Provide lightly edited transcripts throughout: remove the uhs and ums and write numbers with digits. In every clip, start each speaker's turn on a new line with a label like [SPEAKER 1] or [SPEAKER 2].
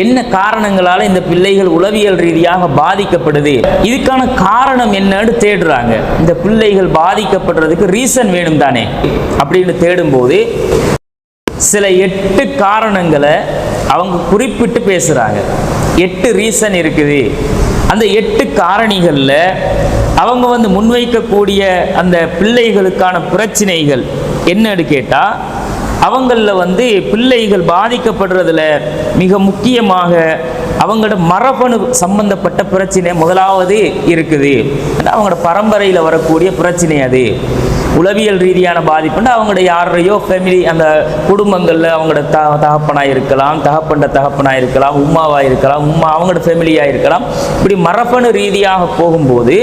[SPEAKER 1] என்ன காரணங்களால இந்த பிள்ளைகள் உளவியல் ரீதியாக பாதிக்கப்படுது, இதுக்கான காரணம் என்னன்னு தேடுறாங்க. இந்த பிள்ளைகள் பாதிக்கப்படுறதுக்கு ரீசன் வேணும் தானே அப்படின்னு தேடும்போது சில 8 காரணங்களை அவங்க குறிப்பிட்டு பேசுறாங்க. 8 ரீசன் இருக்குது. அந்த 8 காரணிகள்ல அவங்க முன்வைக்கக்கூடிய அந்த பிள்ளைகளுக்கான பிரச்சனைகள் என்னன்னு கேட்டா, அவங்கள பிள்ளைகள் பாதிக்கப்படுறதுல மிக முக்கியமாக அவங்களோட மரபணு சம்பந்தப்பட்ட பிரச்சனை முதலாவது இருக்குது. அவங்களோட பரம்பரையில் வரக்கூடிய பிரச்சனை அது. உளவியல் ரீதியான பாதிப்புன்னா அவங்களோட யாரையோ ஃபேமிலி, அந்த குடும்பங்களில் அவங்களோட தகப்பனாக இருக்கலாம், தகப்பனாக இருக்கலாம், உம்மாவாக இருக்கலாம், உம்மா அவங்களோட ஃபேமிலியாக இருக்கலாம். இப்படி மரபணு ரீதியாக போகும்போது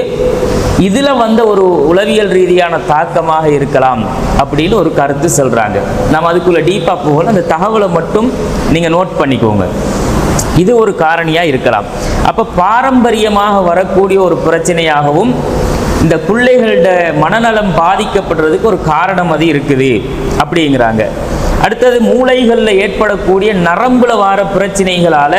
[SPEAKER 1] இதில் ஒரு உளவியல் ரீதியான தாக்கமாக இருக்கலாம் அப்படின்னு ஒரு கருத்து சொல்கிறாங்க. நம்ம அதுக்குள்ளே டீப்பாக போகல, அந்த தகவலை மட்டும் நீங்கள் நோட் பண்ணிக்கோங்க. இது ஒரு காரணியாக இருக்கலாம். அப்போ பாரம்பரியமாக வரக்கூடிய ஒரு பிரச்சனையாகவும் இந்த பிள்ளைகளோட மனநலம் பாதிக்கப்படுறதுக்கு ஒரு காரணம் அது இருக்குது அப்படிங்கிறாங்க. அடுத்தது மூளைகளில் ஏற்படக்கூடிய நரம்புல வர பிரச்சனைகளால்,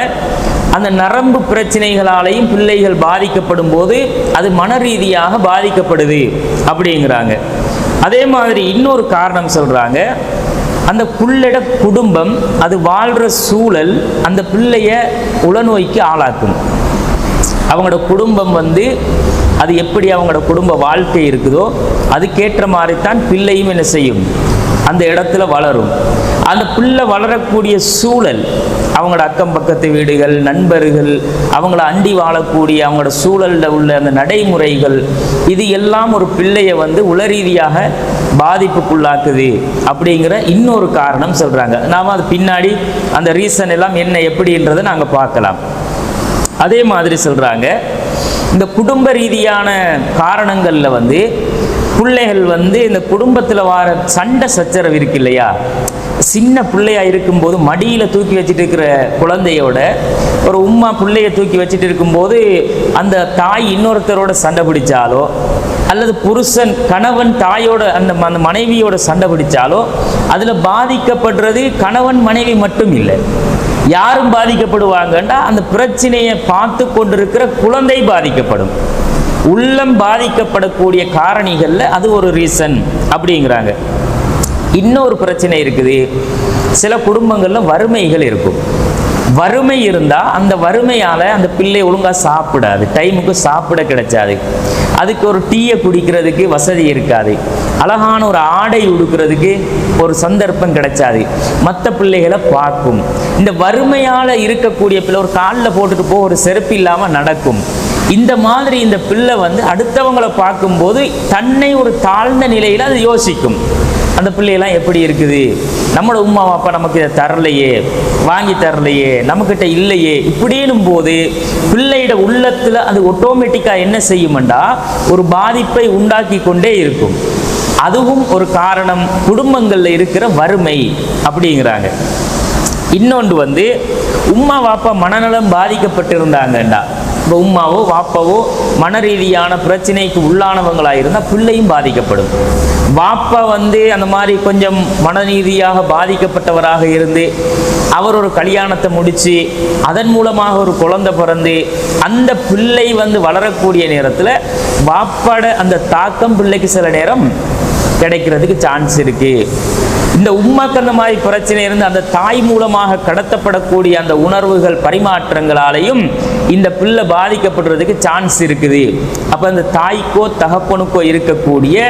[SPEAKER 1] அந்த நரம்பு பிரச்சனைகளாலையும் பிள்ளைகள் பாதிக்கப்படும் போது அது மன ரீதியாக பாதிக்கப்படுது அப்படிங்கிறாங்க. அதே மாதிரி இன்னொரு காரணம் சொல்கிறாங்க, அந்த பிள்ளைட குடும்பம், அது வாழ்கிற சூழல் அந்த பிள்ளைய உளநோய்க்கு ஆளாக்கும். அவங்களோட குடும்பம் அது எப்படி அவங்களோட குடும்ப வாழ்க்கை இருக்குதோ அதுக்கேற்ற மாதிரி தான் பிள்ளையும் என்ன செய்யும், அந்த இடத்துல வளரும். அந்த பிள்ளை வளரக்கூடிய சூழல், அவங்களோட அக்கம் பக்கத்து வீடுகள், நண்பர்கள், அவங்கள அண்டி வாழக்கூடிய அவங்களோட சூழலில் உள்ள அந்த நடைமுறைகள், இது எல்லாம் ஒரு பிள்ளையை உளரீதியாக பாதிப்புக்குள்ளாக்குது அப்படிங்கிற இன்னொரு காரணம் சொல்கிறாங்க. நாம் அது பின்னாடி அந்த ரீசன் எல்லாம் என்ன எப்படின்றதை நாங்கள் பார்க்கலாம். அதே மாதிரி சொல்கிறாங்க, இந்த குடும்ப ரீதியான காரணங்களில் பிள்ளைகள் இந்த குடும்பத்தில் வர சண்டை சச்சரவு இருக்கு இல்லையா, சின்ன பிள்ளையாக இருக்கும்போது மடியில் தூக்கி வச்சுட்டு இருக்கிற குழந்தையோட ஒரு உம்மா பிள்ளையை தூக்கி வச்சுட்டு இருக்கும்போது அந்த தாய் இன்னொருத்தரோட சண்டை பிடிச்சாலோ, அல்லது புருஷன் கணவன் தாயோட அந்த மனைவியோட சண்டை பிடிச்சாலோ அதில் பாதிக்கப்படுறது கணவன் மனைவி மட்டும் இல்லை, யாரும் பாதிக்கப்படுவாங்கன்னா அந்த பிரச்சனையை பார்த்து கொண்டிருக்கிற குழந்தை பாதிக்கப்படும். உள்ளம் பாதிக்கப்படக்கூடிய காரணிகளில் அது ஒரு ரீசன் அப்படிங்கிறாங்க. இன்னொரு பிரச்சனை இருக்குது, சில குடும்பங்களில் வறுமைகள் இருக்கும். வறுமை இருந்தால் அந்த வறுமையால் அந்த பிள்ளை ஒழுங்காக சாப்பிடாது, டைமுக்கு சாப்பிட கிடைச்சாது, அதுக்கு ஒரு டீயை குடிக்கிறதுக்கு வசதி இருக்காது, அழகான ஒரு ஆடை உடுக்கிறதுக்கு ஒரு சந்தர்ப்பம் கிடைச்சாது, மற்ற பிள்ளைகளை பார்க்கும். இந்த வறுமையால் இருக்கக்கூடிய பிள்ளை ஒரு காலில் போட்டுட்டு போக ஒரு செருப்பு இல்லாமல் நடக்கும். இந்த மாதிரி இந்த பிள்ளை அடுத்தவங்களை பார்க்கும்போது தன்னை ஒரு தாழ்ந்த நிலையில் அது யோசிக்கும். அந்த பிள்ளையெல்லாம் எப்படி இருக்குது, நம்மளோட உம்மா அப்பா நமக்கு இதை தரலையே, வாங்கி தரலையே, நம்மக்கிட்ட இல்லையே, இப்படின்னும் போது பிள்ளையோட உள்ளத்தில் அது ஆட்டோமேட்டிக்காக என்ன செய்யுமெண்டா ஒரு பாதிப்பை உண்டாக்கி கொண்டே இருக்கும். அதுவும் ஒரு காரணம், குடும்பங்களில் இருக்கிற வறுமை அப்படிங்கிறாங்க. இன்னொன்று உம்மா வாப்பா மனநலம் பாதிக்கப்பட்டிருந்தாங்கண்டா, இப்போ உம்மாவோ வாப்பாவோ மன ரீதியான பிரச்சனைக்கு உள்ளானவங்களாக இருந்தால் பிள்ளையும் பாதிக்கப்படும். வாப்பா அந்த மாதிரி கொஞ்சம் மனநீதியாக பாதிக்கப்பட்டவராக இருந்து அவர் ஒரு கல்யாணத்தை முடித்து அதன் மூலமாக ஒரு குழந்தை பிறந்து அந்த பிள்ளை வளரக்கூடிய நேரத்தில் வாப்பாட அந்த தாக்கம் பிள்ளைக்கு சில நேரம் கிடைக்கிறதுக்கு சான்ஸ் இருக்கு. இந்த உம்மாக்கு அந்த மாதிரி பிரச்சனை இருந்து அந்த தாய் மூலமாக கடத்தப்படக்கூடிய அந்த உணர்வுகள் பரிமாற்றங்களாலையும் இந்த பிள்ளை பாதிக்கப்படுறதுக்கு சான்ஸ் இருக்குது. அப்போ அந்த தாய்க்கோ தகப்பனுக்கோ இருக்கக்கூடிய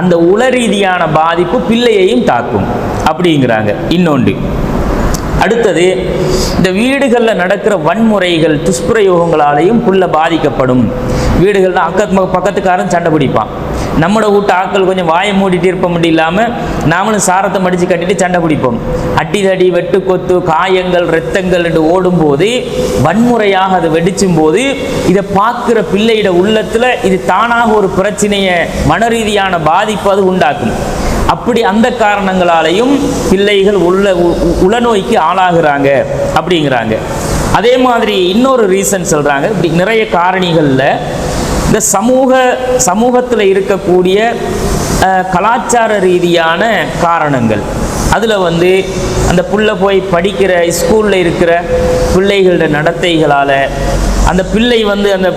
[SPEAKER 1] அந்த உளரீதியான பாதிப்பு பிள்ளையையும் தாக்கும் அப்படிங்கிறாங்க. இன்னொன்று அடுத்தது, இந்த வீடுகளில் நடக்கிற வன்முறைகள் துஷ்பிரயோகங்களாலையும் புள்ள பாதிக்கப்படும். வீடுகள்லாம் பக்கத்துக்காரன் சண்டை பிடிப்பான், நம்மளோட வீட்டு ஆட்கள் கொஞ்சம் வாயை மூடிட்டு இருப்ப முடியலாமல் நாமளும் சாரத்தை மடித்து கட்டிட்டு சண்டை பிடிப்போம். அடிதடி வெட்டு கொத்து காயங்கள் இரத்தங்கள் என்று ஓடும்போது வன்முறையாக அதை வெடிச்சும் போது இதை பார்க்குற பிள்ளையிட உள்ளத்தில் இது தானாக ஒரு பிரச்சனையை மன ரீதியான பாதிப்பு அது உண்டாக்கும். அப்படி அந்த காரணங்களாலையும் பிள்ளைகள் உளநோய்க்கு ஆளாகிறாங்க அப்படிங்கிறாங்க. அதே மாதிரி இன்னொரு ரீசன் சொல்கிறாங்க, இப்படி நிறைய காரணிகளில் இந்த சமூகத்தில் இருக்கக்கூடிய கலாச்சார ரீதியான காரணங்கள், அதில் வந்து அந்த புள்ள போய் படிக்கிற ஸ்கூலில் இருக்கிற பிள்ளைகளோட நடத்தைகளால், அந்த பிள்ளை வந்து அந்த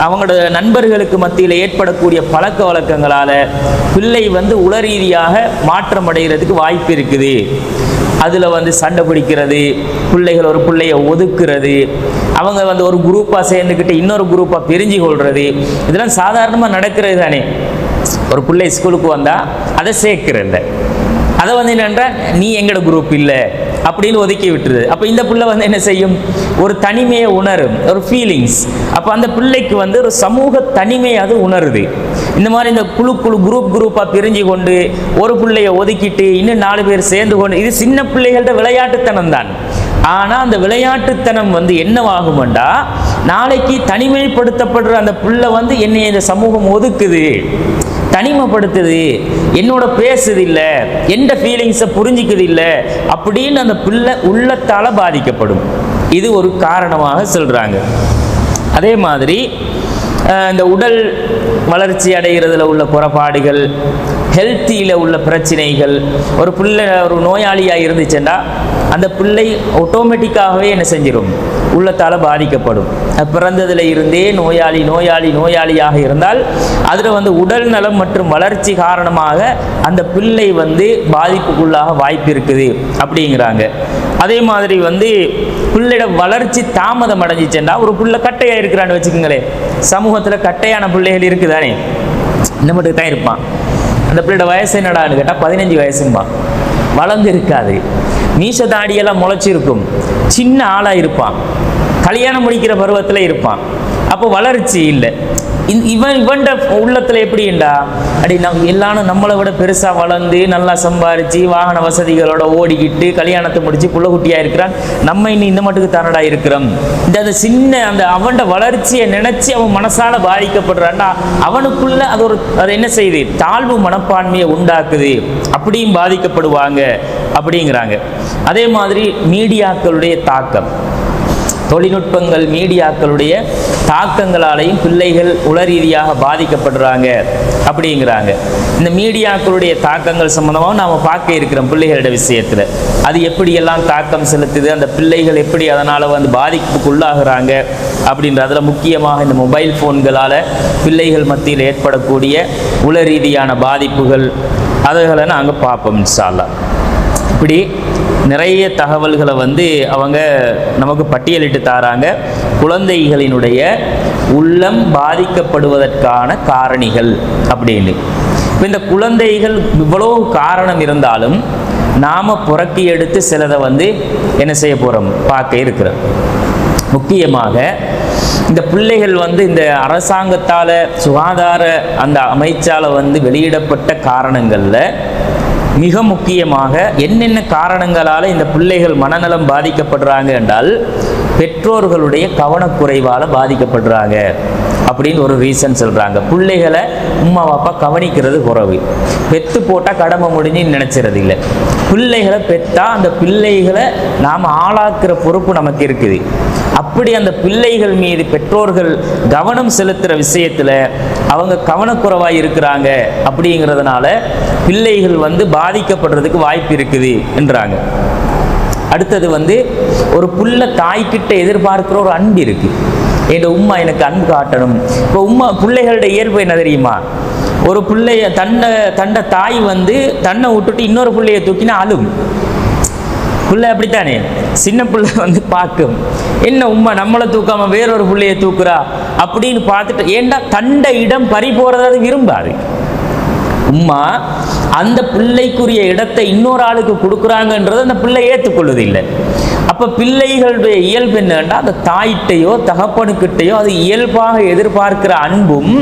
[SPEAKER 1] அவங்களோட நண்பர்களுக்கு மத்தியில் ஏற்படக்கூடிய பழக்க வழக்கங்களால் பிள்ளை வந்து உளரீதியாக மாற்றம் அடைகிறதுக்கு வாய்ப்பு இருக்குது. அதில் வந்து சண்டை பிடிக்கிறது, பிள்ளைகள் ஒரு பிள்ளையை ஒதுக்குறது, அவங்க வந்து ஒரு குரூப்பாக சேர்ந்துக்கிட்டு இன்னொரு குரூப்பாக பிரிஞ்சு கொள்வது, இதெல்லாம் சாதாரணமாக நடக்கிறது தானே. ஒரு பிள்ளை ஸ்கூலுக்கு வந்தால் அதை சேர்க்கிறல்ல, அதை வந்து என்னென்னா நீ எங்களோட குரூப் இல்லை அப்படின்னு ஒதுக்கி விட்டுருது. அப்போ இந்த பிள்ளை வந்து என்ன செய்யும், ஒரு தனிமையை உணரும், ஒரு ஃபீலிங்ஸ். அப்போ அந்த பிள்ளைக்கு வந்து ஒரு சமூக தனிமையை அது உணருது. இந்த மாதிரி இந்த குரூப்பாக பிரிஞ்சு கொண்டு ஒரு பிள்ளையை ஒதுக்கிட்டு இன்னும் 4 பேர் சேர்ந்து கொண்டு, இது சின்ன பிள்ளைகள்கிட்ட விளையாட்டுத்தனம் தான். ஆனால் அந்த விளையாட்டுத்தனம் வந்து என்னவாகுமெண்டா, நாளைக்கு தனிமைப்படுத்தப்படுற அந்த பிள்ளை வந்து என்னை இந்த சமூகம் ஒதுக்குது, தனிமைப்படுத்துது, என்னோட பேசுது இல்லை, எந்த ஃபீலிங்ஸை புரிஞ்சிக்குது இல்லை அப்படின்னு அந்த பிள்ளை உள்ளத்தால் பாதிக்கப்படும். இது ஒரு காரணமாக சொல்கிறாங்க. அதே மாதிரி இந்த உடல் வளர்ச்சி அடைகிறதுல உள்ள குறைபாடுகள், ஹெல்த்தியில் உள்ள பிரச்சனைகள், ஒரு பிள்ளை ஒரு நோயாளியாக இருந்துச்சுன்னா அந்த பிள்ளை ஆட்டோமேட்டிக்காகவே என்ன செஞ்சிடும், உள்ளத்தால் பாதிக்கப்படும். பிறந்ததில் இருந்தே நோயாளியாக இருந்தால் அதில் வந்து உடல் நலம் மற்றும் வளர்ச்சி காரணமாக அந்த பிள்ளை வந்து பாதிப்புக்குள்ளாக வாய்ப்பு இருக்குது அப்படிங்கிறாங்க. அதே மாதிரி வந்து பிள்ளையோட வளர்ச்சி தாமதம் அடைஞ்சிச்சுன்னா, ஒரு பிள்ளை கட்டையாக இருக்கிறான்னு வச்சுக்கோங்களேன், சமூகத்தில் கட்டையான பிள்ளைகள் இருக்குதானே, இந்த மட்டுக்கு தான் இருப்பான். அந்த பிள்ளையோட வயசு என்னடான்னு கேட்டால் 15 வயசும்பா, வளர்ந்து இருக்காது, மீச தாடியெல்லாம் முளைச்சிருக்கும், சின்ன ஆளாக இருப்பான், கல்யாணம் முடிக்கிற பருவத்தில் இருப்பான். அப்போ வளர்ச்சி இல்லை. இவன்ட உள்ளத்தில் எப்படிண்டா, அப்படி எல்லாரும் நம்மளை விட பெருசாக வளர்ந்து நல்லா சம்பாரித்து வாகன வசதிகளோட ஓடிக்கிட்டு கல்யாணத்தை முடித்து புள்ள குட்டியாக இருக்கிறான், நம்ம இன்னும் இந்த மட்டுக்கு தானடா இருக்கிறோம். அந்த சின்ன அந்த அவன்ட வளர்ச்சியை நினச்சி அவன் மனசால் பாதிக்கப்படுறான்டா, அவனுக்குள்ள அது என்ன செய்யுது, தாழ்வு மனப்பான்மையை உண்டாக்குது, அப்படியும் பாதிக்கப்படுவாங்க அப்படிங்கிறாங்க. அதே மாதிரி மீடியாக்களுடைய தாக்கம், தொழில்நுட்பங்கள் மீடியாக்களுடைய தாக்கங்களாலையும் பிள்ளைகள் உளரீதியாக பாதிக்கப்படுறாங்க அப்படிங்கிறாங்க. இந்த மீடியாக்களுடைய தாக்கங்கள் சம்பந்தமாக நாம் பார்க்க இருக்கிறோம் பிள்ளைகளோட விஷயத்தில். அது எப்படியெல்லாம் தாக்கம் செலுத்துது, அந்த பிள்ளைகள் எப்படி அதனால் வந்து பாதிப்புக்குள்ளாகிறாங்க அப்படின்றதுல முக்கியமாக இந்த மொபைல் ஃபோன்களால் பிள்ளைகள் மத்தியில் ஏற்படக்கூடிய உளரீதியான பாதிப்புகள் அதுகளை நாங்கள் பார்ப்போம் இன்ஷா அல்லாஹ். இப்படி நிறைய தகவல்களை வந்து அவங்க நமக்கு பட்டியலிட்டு தாராங்க. குழந்தைகளினுடைய உள்ளம் பாதிக்கப்படுவதற்கான காரணிகள் அப்படின்னு. இப்போ இந்த குழந்தைகள் இவ்வளோ காரணம் இருந்தாலும் நாம் புறக்கி எடுத்து சிலதை வந்து என்ன செய்ய போகிறோம், பார்க்க இருக்கிறோம். முக்கியமாக இந்த பிள்ளைகள் வந்து இந்த அரசாங்கத்தால் சுகாதார அந்த அமைச்சால் வந்து வெளியிடப்பட்ட காரணங்களில் மிக முக்கியமாக என்னென்ன காரணங்களால் இந்த பிள்ளைகள் மனநலம் பாதிக்கப்படுறாங்க என்றால், பெற்றோர்களுடைய கவனக்குறைவால் பாதிக்கப்படுறாங்க அப்படின்னு ஒரு ரீசன் சொல்கிறாங்க. பிள்ளைகளை உம்மா அப்பா கவனிக்கிறது குறைவு, பெற்று போட்டால் கடமை முடிஞ்சுன்னு நினச்சிறது இல்லை. பிள்ளைகளை பெற்றா அந்த பிள்ளைகளை நாம் ஆளாக்குற பொறுப்பு நமக்கு இருக்குது. அப்படி அந்த பிள்ளைகள் மீது பெற்றோர்கள் கவனம் செலுத்துகிற விஷயத்தில் அவங்க கவனக்குறைவாக இருக்கிறாங்க. அப்படிங்கிறதுனால பிள்ளைகள் வந்து பாதிக்கப்படுறதுக்கு வாய்ப்பு இருக்குது என்றாங்க. அடுத்தது வந்து ஒரு புள்ள தாய்கிட்ட எதிர்பார்க்கிற ஒரு அன்பு இருக்குது. என் உம்மா எனக்கு அன்பு காட்டணும். இப்போ பிள்ளைகளோட இயல்பு என்ன தெரியுமா, ஒரு பிள்ளைய தன்னை தாய் வந்து தன்னை விட்டுட்டு இன்னொரு பிள்ளைய தூக்கினா அழும். பிள்ளை அப்படித்தானே, சின்ன பிள்ளை வந்து பார்க்கும், என்ன உம்மா நம்மளை தூக்காம வேறொரு பிள்ளையை தூக்குறா அப்படின்னு பார்த்துட்டு, ஏண்டா தண்டை இடம் பறி போறதாவது விரும்பாது. உம்மா அந்த பிள்ளைக்குரிய இடத்தை இன்னொரு ஆளுக்கு கொடுக்குறாங்கன்றது அந்த பிள்ளை ஏற்றுக்கொள்வது இல்லை. அப்போ பிள்ளைகளுடைய இயல்பு என்னன்னா, அந்த தாயிட்டையோ தகப்பனுக்கிட்டையோ அது இயல்பாக எதிர்பார்க்கிற அன்பும்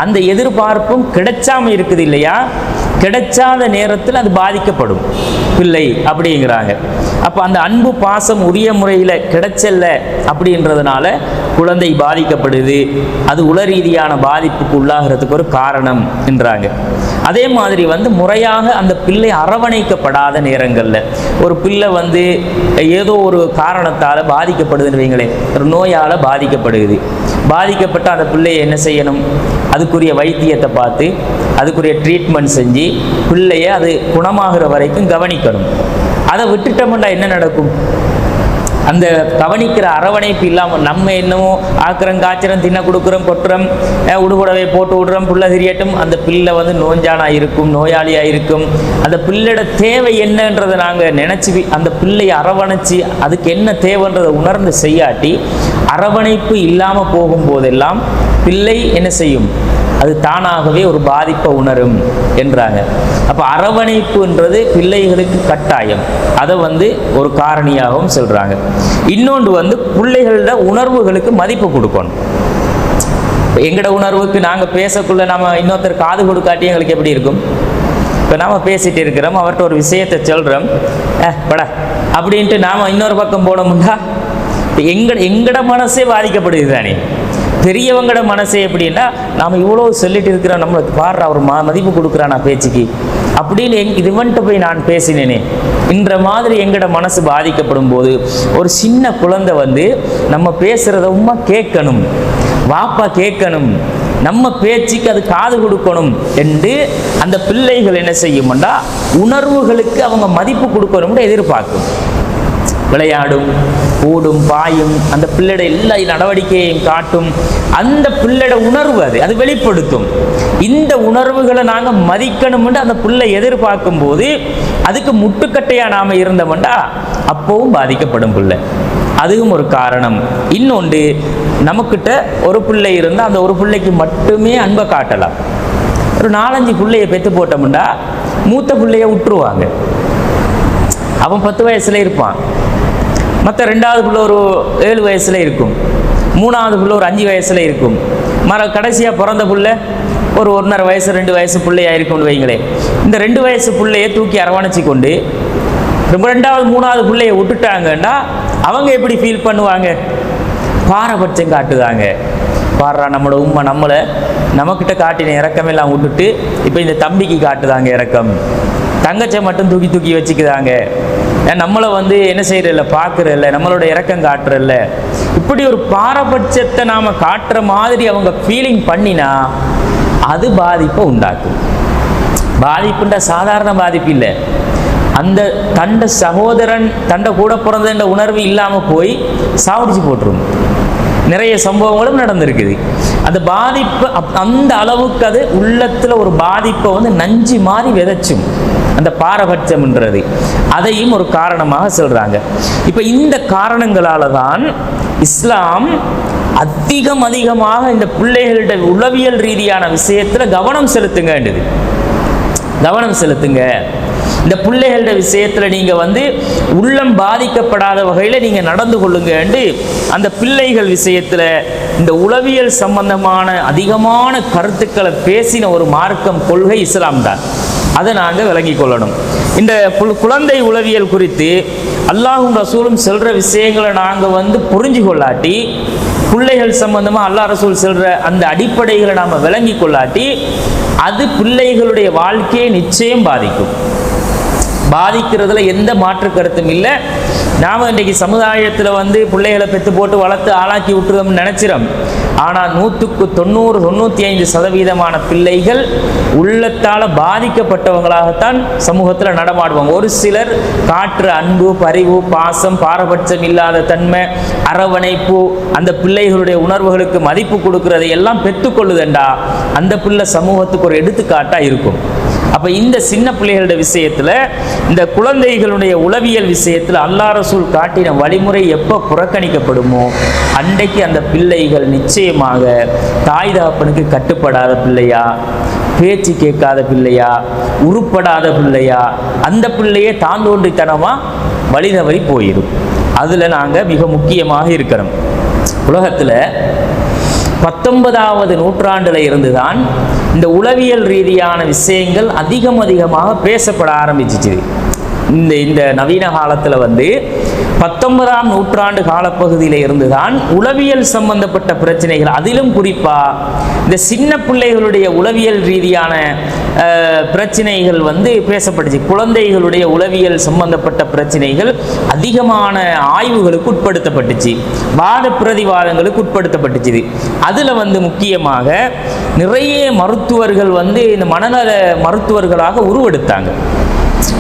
[SPEAKER 1] அந்த எதிர்பார்ப்பும் கிடைச்சாம இருக்குது இல்லையா, கிடைச்சாத நேரத்தில் அது பாதிக்கப்படும் பிள்ளை அப்படிங்கிறாங்க. அப்போ அந்த அன்பு பாசம் உரிய முறையில் கிடைச்சல்ல அப்படின்றதுனால குழந்தை பாதிக்கப்படுது. அது உளரீதியான பாதிப்புக்கு உள்ளாகிறதுக்கு ஒரு காரணம் என்றாங்க. அதே மாதிரி வந்து முறையாக அந்த பிள்ளை அரவணைக்கப்படாத நேரங்களில் ஒரு பிள்ளை வந்து ஏதோ ஒரு காரணத்தால் பாதிக்கப்படுதுன்னு வைங்களேன், ஒரு நோயால் பாதிக்கப்படுது. பாதிக்கப்பட்ட அந்த பிள்ளையை என்ன செய்யணும்? அதுக்குரிய வைத்தியத்தை பார்த்து அதுக்குரிய ட்ரீட்மெண்ட் செஞ்சு பிள்ளைய அது குணமாகிற வரைக்கும் கவனிக்கணும். அதை விட்டுட்டோம்னா என்ன நடக்கும்? அந்த கவனிக்கிற அரவணைப்பு இல்லாமல் நம்ம என்னமோ ஆக்கிரம் காய்ச்சரம் தின்ன கொடுக்குறோம், கொட்டுறோம், உடுபடவை போட்டு விடுறோம், பிள்ளை தெரியட்டும், அந்த பிள்ளை வந்து நோஞ்சானா இருக்கும், நோயாளியாக இருக்கும். அந்த பிள்ளையோட தேவை என்னன்றதை நாங்கள் நினச்சி அந்த பிள்ளையை அரவணைச்சி அதுக்கு என்ன தேவைன்றதை உணர்ந்து செய்யாட்டி அரவணைப்பு இல்லாமல் போகும்போதெல்லாம் பிள்ளை என்ன செய்யும்? அது தானாகவே ஒரு பாதிப்பை உணரும் என்றாங்க. அப்போ அரவணைப்புன்றது பிள்ளைகளுக்கு கட்டாயம். அதை வந்து ஒரு காரணியாகவும் சொல்கிறாங்க. இன்னொன்று வந்து பிள்ளைகளோட உணர்வுகளுக்கு மதிப்பு கொடுக்கணும். எங்களோட உணர்வுக்கு நாங்கள் பேசக்குள்ள நம்ம இன்னொருத்தர் காது கொடுக்காட்டி எங்களுக்கு எப்படி இருக்கும்? இப்போ நாம் பேசிகிட்டு இருக்கிறோம், அவர்கிட்ட ஒரு விஷயத்தை சொல்கிறோம், பட அப்படின்ட்டு நாம் இன்னொரு பக்கம் போனோம்னா எங்கட மனசே பாதிக்கப்படுது தானே. பெரியவங்களோட மனசே எப்படின்னா, நாம் இவ்வளோ சொல்லிட்டு இருக்கிறோம், நம்மளுக்கு பாடுற அவர் மதிப்பு கொடுக்குறானா பேச்சுக்கு அப்படின்னு இதுவன்ட்டு போய் நான் பேசினேனே என்ற மாதிரி எங்களோட மனசு பாதிக்கப்படும் போது ஒரு சின்ன குழந்தை வந்து நம்ம பேசுகிறத உம்மா கேட்கணும், வாப்பா கேட்கணும், நம்ம பேச்சுக்கு அது காது கொடுக்கணும் என்று அந்த பிள்ளைகள் என்ன செய்யும்னா உணர்வுகளுக்கு அவங்க மதிப்பு கொடுக்கணும்னு எதிர்பார்க்கும். விளையாடும், ஓடும், பாயும், அந்த பிள்ளையோட எல்லா நடவடிக்கையையும் காட்டும். அந்த பிள்ளையோட உணர்வு அது வெளிப்படுத்தும். இந்த உணர்வுகளை நாங்கள் மதிக்கணும்னு அந்த பிள்ளை எதிர்பார்க்கும் போது அதுக்கு முட்டுக்கட்டையாக நாம் இருந்தோம்னா அப்போவும் பாதிக்கப்படும் பிள்ளை. அதுவும் ஒரு காரணம். இன்னொன்று, நமக்கிட்ட ஒரு பிள்ளை இருந்தால் அந்த ஒரு பிள்ளைக்கு மட்டுமே அன்பை காட்டலாம். ஒரு 4-5 பிள்ளையை பெற்று போட்டோம்னா மூத்த பிள்ளைய விட்டுருவாங்க. அவன் 10 வயசுல இருப்பான், மற்ற 2வது பிள்ளை ஒரு 7 வயசுல இருக்கும், 3வது பிள்ளை ஒரு 5 வயசுல இருக்கும், கடைசியாக பிறந்த பிள்ளை ஒரு 1.5 வயசு 2 வயசு பிள்ளையா இருக்கும்னு வைங்களேன். இந்த 2 வயசு பிள்ளையை தூக்கி அரவணைச்சி கொண்டு 2வது 3வது பிள்ளையை விட்டுட்டாங்கன்னா அவங்க எப்படி ஃபீல் பண்ணுவாங்க? பாரபட்சம் காட்டுதாங்க. பாடுறா நம்மளோட உண்மை நம்மளை நம்மக்கிட்ட காட்டின இறக்கமெல்லாம் விட்டுட்டு இப்போ இந்த தம்பிக்கு காட்டுதாங்க இறக்கம், தங்கச்சை மட்டும் தூக்கி தூக்கி வச்சுக்குதாங்க, நம்மளை வந்து என்ன செய்யறதில்ல, பார்க்குறதில்ல, நம்மளோட இறக்கம் காட்டுறதில்ல. இப்படி ஒரு பாரபட்சத்தை நாம் காட்டுற மாதிரி அவங்க ஃபீலிங் பண்ணினா அது பாதிப்பை உண்டாக்கும். பாதிப்புன்ற சாதாரண பாதிப்பு இல்லை, அந்த தண்ட சகோதரன் தண்ட கூட பிறந்த உணர்வு இல்லாமல் போய் சாவடிச்சு போட்டுரும். நிறைய சம்பவங்களும் நடந்திருக்குது. அந்த பாதிப்பு அந்த அளவுக்கு அது உள்ளத்தில் ஒரு பாதிப்பை வந்து நஞ்சு மாதிரி விதைச்சும் அந்த பாரபட்சம்ன்றது. அதையும் ஒரு காரணமாக சொல்றாங்க. இப்போ இந்த காரணங்களால தான் இஸ்லாம் அதிகமாக இந்த பிள்ளைகளுடைய உளவியல் ரீதியான விஷயத்தில் கவனம் செலுத்துங்கன்றது. கவனம் செலுத்துங்க, இந்த பிள்ளைகளோட விஷயத்தில் நீங்கள் வந்து உள்ளம் பாதிக்கப்படாத வகையில் நீங்கள் நடந்து கொள்ளுங்கன்னு அந்த பிள்ளைகள் விஷயத்தில் இந்த உளவியல் சம்பந்தமான அதிகமான கருத்துக்களை பேசின ஒரு மார்க்கம் கொள்கை இஸ்லாம் தான். அதை நாங்கள் விளங்கி கொள்ளணும். இந்த குழந்தை உளவியல் குறித்து அல்லாஹும் ரசூலும் சொல்கிற விஷயங்களை நாங்கள் வந்து புரிஞ்சு கொள்ளாட்டி, பிள்ளைகள் சம்பந்தமாக அல்லாஹ் ரசூல் சொல்கிற அந்த அடிப்படைகளை நாம் விளங்கி கொள்ளாட்டி அது பிள்ளைகளுடைய வாழ்க்கையை நிச்சயம் பாதிக்கும். பாதிக்கிறதுல எந்த மாற்று கருத்தும் இல்லை. நாம் இன்றைக்கு சமுதாயத்தில் வந்து பிள்ளைகளை பெற்று போட்டு வளர்த்து ஆளாக்கி விட்டுறோம்னு நினச்சிரோம். ஆனால் 100க்கு 90, 95% பிள்ளைகள் உள்ளத்தால் பாதிக்கப்பட்டவங்களாகத்தான் சமூகத்தில் நடமாடுவாங்க. ஒரு சிலர் காற்று அன்பு, பரிவு, பாசம், பாரபட்சம் இல்லாத தன்மை, அரவணைப்பு, அந்த பிள்ளைகளுடைய உணர்வுகளுக்கு மதிப்பு கொடுக்கறதை எல்லாம் பெற்றுக்கொள்ளுதண்டா அந்த பிள்ளை சமூகத்துக்கு ஒரு எடுத்துக்காட்டாக இருக்கும். அப்போ இந்த சின்ன பிள்ளைகளுடைய விஷயத்தில், இந்த குழந்தைகளுடைய உளவியல் விஷயத்தில் அல்லாஹ் ரசூல் காட்டின வழிமுறை எப்போ புறக்கணிக்கப்படுமோ அன்றைக்கு அந்த பிள்ளைகள் நிச்சயமாக தாய் தகப்பனுக்கு கட்டுப்படாத பிள்ளையா, பேச்சு கேட்காத பிள்ளையா, உருப்படாத பிள்ளையா, அந்த பிள்ளையே தாந்தோன்றித்தனமாக வழி தவறி போயிடும். அதில் நாங்கள் மிக முக்கியமாக இருக்கிறோம். உலகத்தில் 19வது நூற்றாண்டில் இருந்துதான் இந்த உளவியல் ரீதியான விஷயங்கள் அதிகமாக பேசப்பட ஆரம்பிச்சிச்சு. இந்த நவீன காலத்தில் வந்து 19ஆம் நூற்றாண்டு காலப்பகுதியில் இருந்துதான் உளவியல் சம்பந்தப்பட்ட பிரச்சனைகள், அதிலும் குறிப்பா இந்த சின்ன பிள்ளைகளுடைய உளவியல் ரீதியான பிரச்சனைகள் பேசப்பட்டுச்சு. குழந்தைகளுடைய உளவியல் சம்பந்தப்பட்ட பிரச்சனைகள் அதிகமான ஆய்வுகளுக்கு உட்படுத்தப்பட்டுச்சு, வாத பிரதிவாதங்களுக்கு உட்படுத்தப்பட்டுச்சு. அதுல முக்கியமாக நிறைய மருத்துவர்கள் இந்த மனநல மருத்துவர்களாக உருவெடுத்தாங்க.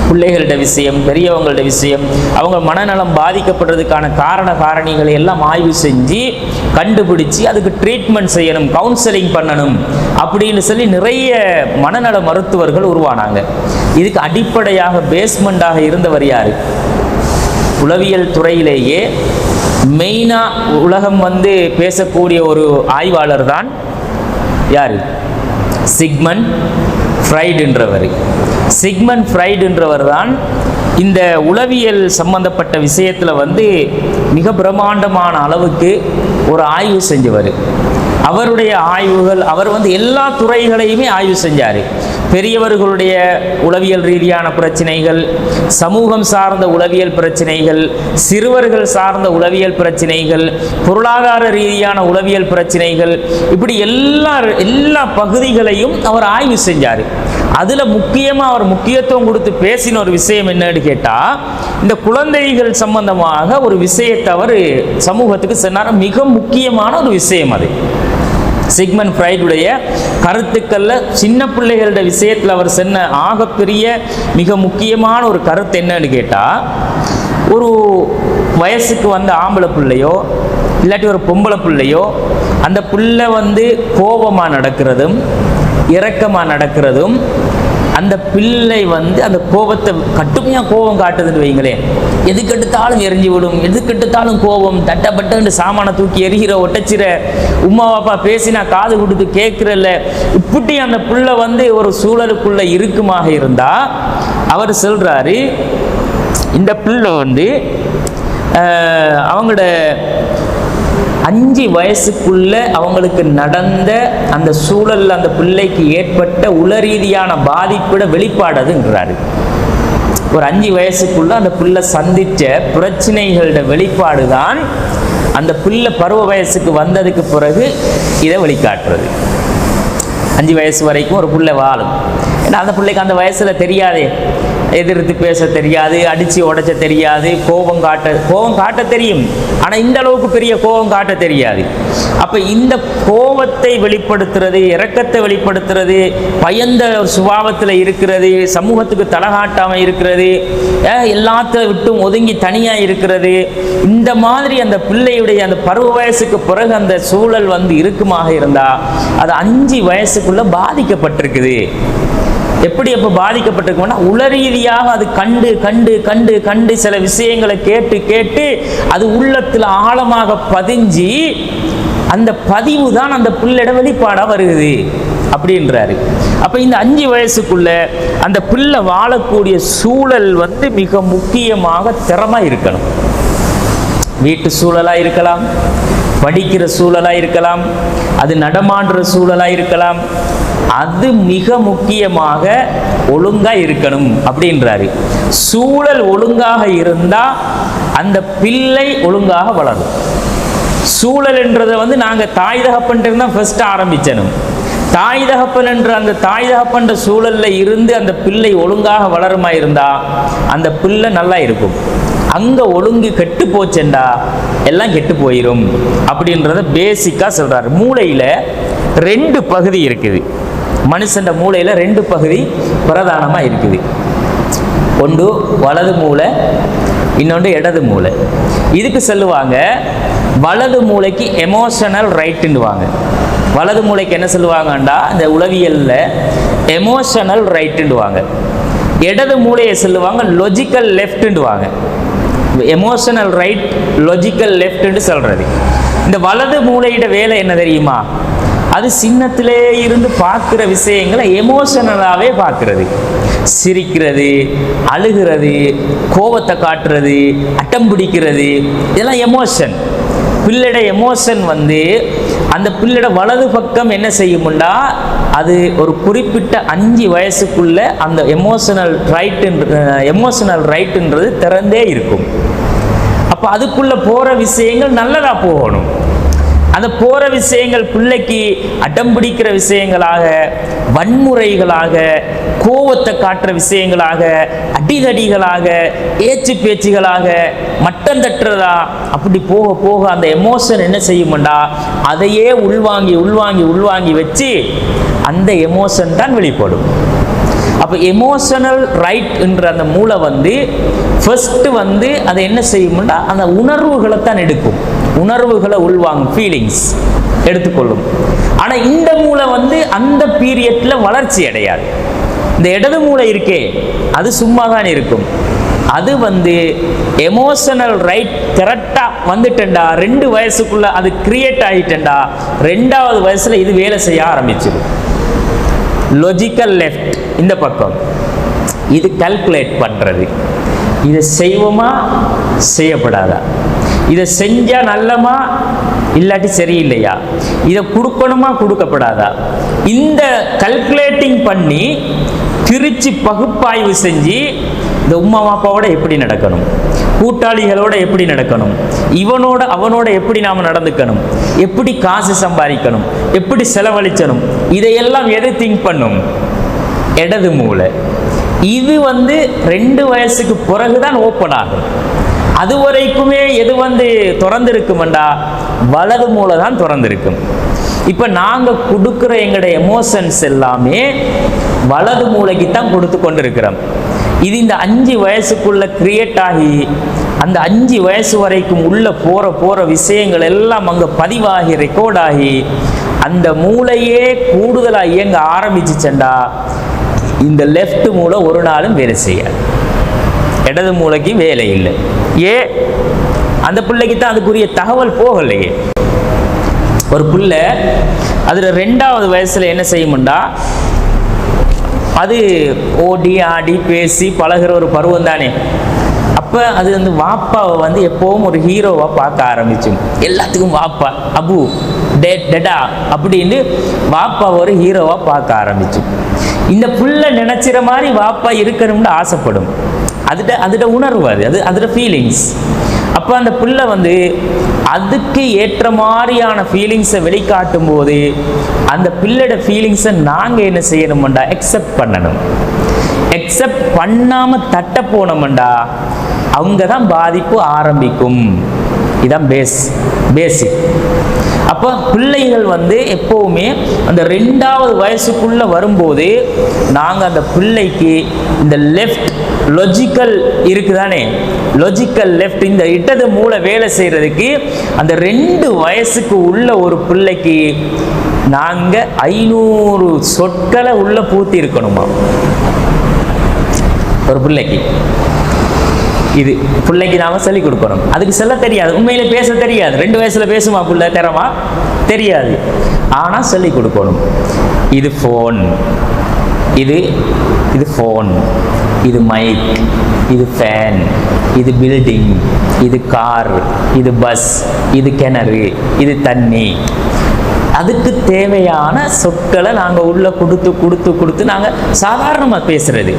[SPEAKER 1] பிள்ளைகளோட விஷயம், பெரியவங்களோட விஷயம், அவங்க மனநலம் பாதிக்கப்படுறதுக்கான காரண காரணிகளை எல்லாம் ஆய்வு செஞ்சு கண்டுபிடிச்சு அதுக்கு ட்ரீட்மெண்ட் செய்யணும், கவுன்சிலிங் பண்ணணும் அப்படின்னு சொல்லி நிறைய மனநல மருத்துவர்கள் உருவானாங்க. இதுக்கு அடிப்படையாக பேஸ்மெண்டாக இருந்தவர் யாரு? உளவியல் துறையிலேயே மெயினா உலகம் பேசக்கூடிய ஒரு ஆய்வாளர் தான் யாரு? சிக்மண்ட் ஃப்ரைட் என்றவர். சிக்மண்ட் ஃப்ரைட் என்றவர் தான் இந்த உளவியல் சம்பந்தப்பட்ட விஷயத்தில் மிக பிரம்மாண்டமான அளவுக்கு ஒரு ஆய்வு செஞ்சவர். அவருடைய ஆய்வுகள், அவர் எல்லா துறைகளையுமே ஆய்வு செஞ்சார். பெரியவர்களுடைய உளவியல் ரீதியான பிரச்சனைகள், சமூகம் சார்ந்த உளவியல் பிரச்சனைகள், சிறுவர்கள் சார்ந்த உளவியல் பிரச்சனைகள், பொருளாதார ரீதியான உளவியல் பிரச்சனைகள், இப்படி எல்லா பகுதிகளையும் அவர் ஆய்வு செஞ்சார். அதுல முக்கியமா அவர் முக்கியத்துவம் கொடுத்து பேசின ஒரு விஷயம் என்னன்னு கேட்டா, இந்த குழந்தைகள் சம்பந்தமாக ஒரு விஷயத்தை அவர் சமூகத்துக்கு சொன்னார். மிக முக்கியமான ஒரு விஷயம் அது. சிக்மண்ட் ஃப்ரைடுடைய கருத்துக்கள்ல சின்ன பிள்ளைகளோட விஷயத்தில் அவர் சொன்ன ஆகப்பெரிய மிக முக்கியமான ஒரு கருத்து என்னன்னு கேட்டா, ஒரு வயசுக்கு ஆம்பளை பிள்ளையோ இல்லாட்டி ஒரு பொம்பளை பிள்ளையோ அந்த பிள்ளை கோபமாக நடக்கிறதும் இரக்கமாக நடக்கிறதும், அந்த பிள்ளை அந்த கோபத்தை கட்டுமையாக கோபம் காட்டுதுன்னு வைங்களேன், எதுக்கெடுத்தாலும் எரிஞ்சு விடும், எதுக்கெடுத்தாலும் கோபம், தட்டப்பட்டு சாமான தூக்கி எரிகிற ஒட்டச்சிற, உமா பாப்பா பேசினா காது கொடுத்து கேட்கிறல்ல, இப்படி அந்த பிள்ளை ஒரு சூழலுக்குள்ள இருக்குமாக இருந்தா அவர் சொல்றாரு, இந்த பிள்ளை அவங்களோட 5 வயசுக்குள்ள அவங்களுக்கு நடந்த அந்த சூழல், அந்த பிள்ளைக்கு ஏற்பட்ட உளரீதியான பாதிப்பிட வெளிப்பாடுங்கிறாரு. ஒரு 5 வயசுக்குள்ள அந்த பிள்ளை சந்திச்ச பிரச்சனைகளோட வெளிப்பாடு தான் அந்த பிள்ளை பருவ வயசுக்கு வந்ததுக்கு பிறகு இதை வெளிக்காட்டுறது. 5 வயசு வரைக்கும் ஒரு பிள்ளை வாழும். ஏன்னா அந்த பிள்ளைக்கு அந்த வயசுல தெரியாதே, எதிர்த்து பேச தெரியாது, அடிச்சு உடைச்ச தெரியாது, கோபம் காட்ட தெரியும், ஆனா இந்த அளவுக்கு பெரிய கோபம் காட்ட தெரியாது. அப்ப இந்த கோபத்தை வெளிப்படுத்துறது, இரக்கத்தை வெளிப்படுத்துறது, பயந்த ஒரு சுபாவத்தில் இருக்கிறது, சமூகத்துக்கு தலகாட்டாம இருக்கிறது, எல்லாத்தையும் விட்டும் ஒதுங்கி தனியா இருக்கிறது, இந்த மாதிரி அந்த பிள்ளையுடைய அந்த பருவ வயசுக்கு பிறகு அந்த சூழல் இருக்குமாக இருந்தா அது 5 வயசுக்குள்ள பாதிக்கப்பட்டிருக்குது. எப்படி எப்போ பாதிக்கப்பட்டிருக்கோம்னா, உளரீதியாக அது கண்டு கண்டு கண்டு கண்டு சில விஷயங்களை கேட்டு கேட்டு அது உள்ளத்தில் ஆழமாக பதிஞ்சு அந்த பதிவு தான் அந்த பிள்ளைட வெளிப்பாடாக வருகிறது அப்படின்றாரு. அப்ப இந்த 5 வயசுக்குள்ள அந்த பிள்ளை வாழக்கூடிய சூழல் மிக முக்கியமாக திறமா இருக்கணும். வீட்டு சூழலா இருக்கலாம், படிக்கிற சூழலா இருக்கலாம், அது நடமாடுற சூழலா இருக்கலாம், அது மிக முக்கியமாக ஒழுங்கா இருக்கணும் அப்படின்றாரு. சூழல் ஒழுங்காக இருந்தா அந்த பிள்ளை ஒழுங்காக வளரும். சூழல் என்றதை நாங்க தாய் தகப்பன் தான் ஃபர்ஸ்ட் ஆரம்பிச்சணும். தாய் தகப்பன் என்ற அந்த தாய் தகப்பன் சூழல்ல இருந்து அந்த பிள்ளை ஒழுங்காக வளருமா இருந்தா அந்த பிள்ளை நல்லா இருக்கும். அங்க ஒழுங்கு கெட்டு போச்சேண்டா எல்லாம் கெட்டு போயிடும் அப்படின்றத பேசிக்கா சொல்றாரு. மூளையில 2 பகுதி இருக்குது. மனுஷன் மூளையில 2 பகுதி பிரதானமா இருக்குது. ஒன்று வலது மூளை, இன்னொன்று இடது மூளை. இதுக்கு சொல்லுவாங்க வலது மூளைக்கு எமோஷனல் ரைட்டுன்னுவாங்க. வலது மூளைக்கு என்ன சொல்லுவாங்கண்டா இந்த உளவியல்ல எமோஷனல் ரைட்டுன்னுவாங்க. இடது மூளையை சொல்லுவாங்க லொஜிக்கல் லெஃப்ட்ன்னுவாங்க. எமோஷனல் ரைட், லொஜிக்கல் லெஃப்ட்னு சொல்றது. இந்த வலது மூளையிட வேலை என்ன தெரியுமா? அது சின்னத்திலே இருந்து பார்க்குற விஷயங்களை எமோஷனலாகவே பார்க்கறது. சிரிக்கிறது, அழுகிறது, கோபத்தை காட்டுறது, அட்டம் பிடிக்கிறது, இதெல்லாம் எமோஷன். பிள்ளைட எமோஷன் அந்த பிள்ளைட வலது பக்கம் என்ன செய்யும்டா, அது ஒரு குறிப்பிட்ட 5 வயசுக்குள்ள அந்த எமோஷனல் ரைட்டுன்றது திறந்தே இருக்கும். அப்போ அதுக்குள்ள போற விஷயங்கள் நல்லதா போகணும். அந்த போற விஷயங்கள் பிள்ளைக்கு அடம்பிடிக்கிற விஷயங்களாக, வன்முறைகளாக, கோவத்தை காட்டுற விஷயங்களாக, அடிதடிகளாக, ஏச்சு பேச்சுகளாக, மட்டம் தட்டுறதா, அப்படி போக போக அந்த எமோஷன் என்ன செய்யும்டா, அதையே உள்வாங்கி உள்வாங்கி உள்வாங்கி வச்சு அந்த எமோஷன் தான் வெளிப்படும். அப்போ எமோஷனல் ரைட் என்ற அந்த மூளை ஃபர்ஸ்ட் அதை என்ன செய்யும்னா அந்த உணர்வுகளை தான் எடுக்கும், உணர்வுகளை உள்வாங்கும், ஃபீலிங்ஸ் எடுத்துக்கொள்ளும். ஆனால் இந்த மூளை அந்த பீரியட்ல வளர்ச்சி அடையாது. இந்த இடது மூளை இருக்கே அது சும்மா தான் இருக்கும். அது எமோஷனல் ரைட் கரெக்டா வந்துட்டா 2 வயசுக்குள்ள அது கிரியேட் ஆகிட்டா 2வது வயசுல இது வேலை செய்ய ஆரம்பிச்சிடும். லாஜிக்கல் லெஃப்ட் இந்த பக்கம் இது கால்குலேட் பண்றது, இதை செய்வோமா செய்யப்படாதா, இதை செஞ்சா நல்லமா இல்லாட்டி சரியில்லையா, இதை கொடுக்கணுமா கொடுக்கப்படாதா, இந்த கால்குலேட்டிங் பண்ணி பிரிச்சு பகுப்பாய்வு செஞ்சு இந்த உம்மா அப்பாவோட எப்படி நடக்கணும், கூட்டாளிகளோட எப்படி நடக்கணும், இவனோட அவனோட எப்படி நாம நடந்துக்கணும், எப்படி காசு சம்பாதிக்கணும், எப்படி செலவழிக்கணும், இதையெல்லாம் எது திங்க் பண்ணும், இடது மூளை. இது 2 வயசுக்கு பிறகுதான் ஓப்பன் ஆகும். அது வரைக்குமே எது திறந்திருக்கும்டா, வலது மூளை தான் திறந்திருக்கும். இப்ப நாங்க கொடுக்கிற எங்களுடைய எமோஷன்ஸ் எல்லாமே வலது மூளைக்கு தான் கொடுத்து கொண்டிருக்கிறோம். இது இந்த 5 வயசுக்குள்ள கிரியேட் ஆகி அந்த 5 வயசு வரைக்கும் உள்ள போற விஷயங்கள் எல்லாம் அங்க பதிவாகி ரெக்கார்ட் ஆகி அந்த மூளையே கூடுதலா இயங்க ஆரம்பிச்சுச்சண்டா இந்த லெஃப்ட் மூளை ஒரு நாளும் வேலை செய்யாது, இடது மூளைக்கு வேலை இல்லை. அந்த பிள்ளைக்கு தான் அதுக்குரிய தகவல் போகலையே. ஒரு பிள்ளை அதுல 2வது வயசுல என்ன செய்யும்டா, அது ஓடி ஆடி பேசி பழகிற ஒரு பருவம் தானே. அப்ப அது வாப்பாவை எப்பவும் ஒரு ஹீரோவா பார்க்க ஆரம்பிச்சும், எல்லாத்துக்கும் வாப்பா அபு டெடா அப்படின்னு வாப்பா ஒரு ஹீரோவா பார்க்க ஆரம்பிச்சும். இந்த புள்ள நினைச்சிற மாதிரி வாப்பா இருக்கணும்னு ஆசைப்படும். அதுட உணர்வு, அது அதோட ஃபீலிங்ஸ். அப்போ அந்த புள்ள அதுக்கு ஏற்ற மாதிரியான ஃபீலிங்ஸை வெளிக்காட்டும் போது அந்த பிள்ளையோட ஃபீலிங்ஸை நாங்கள் என்ன செய்யணும்டா, அக்செப்ட் பண்ணணும். அக்செப்ட் பண்ணாம தட்ட போனோம்டா அவங்க தான் பாதிப்பு ஆரம்பிக்கும். இதான் பேசிக். அப்போ பிள்ளைகள் எப்பவுமே அந்த 2வது வயசுக்குள்ள வரும்போது நாங்கள் அந்த பிள்ளைக்கு இந்த லெஃப்ட் லாஜிக்கல் இருக்குதானே, லாஜிக்கல் லெஃப்ட் இந்த இடது மூளை வேலை செய்யறதுக்கு அந்த 2 வயசுக்கு உள்ள ஒரு பிள்ளைக்கு நாங்க 500 சொற்களை உள்ள பூத்தி இருக்கணுமா ஒரு பிள்ளைக்கு. இது பிள்ளைக்கு நாம சொல்லிக் கொடுக்கணும். அதுக்கு சொல்ல தெரியாது, உண்மையில பேச தெரியாது. 2 வயசுல பேசுமா பிள்ளை, தரமா தெரியாது. ஆனா சொல்லிக் கொடுக்கணும். இது ஃபோன், இது ஃபோன், இது மைக், இது ஃபேன், இது பில்டிங், இது கார், இது பஸ், இது கிணறு, இது தண்ணி. அதுக்கு தேவையான சொற்களை நாங்க உள்ள கொடுத்து கொடுத்து கொடுத்து நாங்க சாதாரணமா பேசுறது.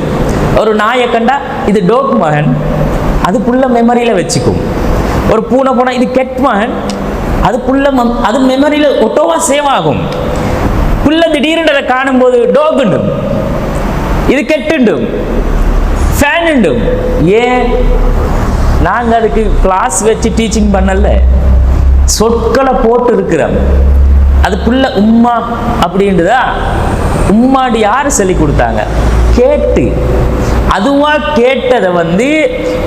[SPEAKER 1] ஒரு நாயை கண்டா இது டோக் மகன், அது புள்ள மெமரியில வச்சுக்கும். ஒரு பூனை போனா இது கெட் மகன், அது புள்ள அது மெமரியில ஒட்டோவா சேவ் ஆகும். புள்ள திடீர்னு காணும் போது டோக் உண்டும், இது கெட்டுண்டும், ஃபேன் உண்டும். ஏன் நாங்க அதுக்கு கிளாஸ் வச்சு டீச்சிங் பண்ணல, சொற்களை போட்டு இருக்கிறோம். அது புள்ள உம்மா அப்படின்றதா, உம்மாடி யாரு சொல்லி கொடுத்தாங்க, கேட்டு அதுவா கேட்டதை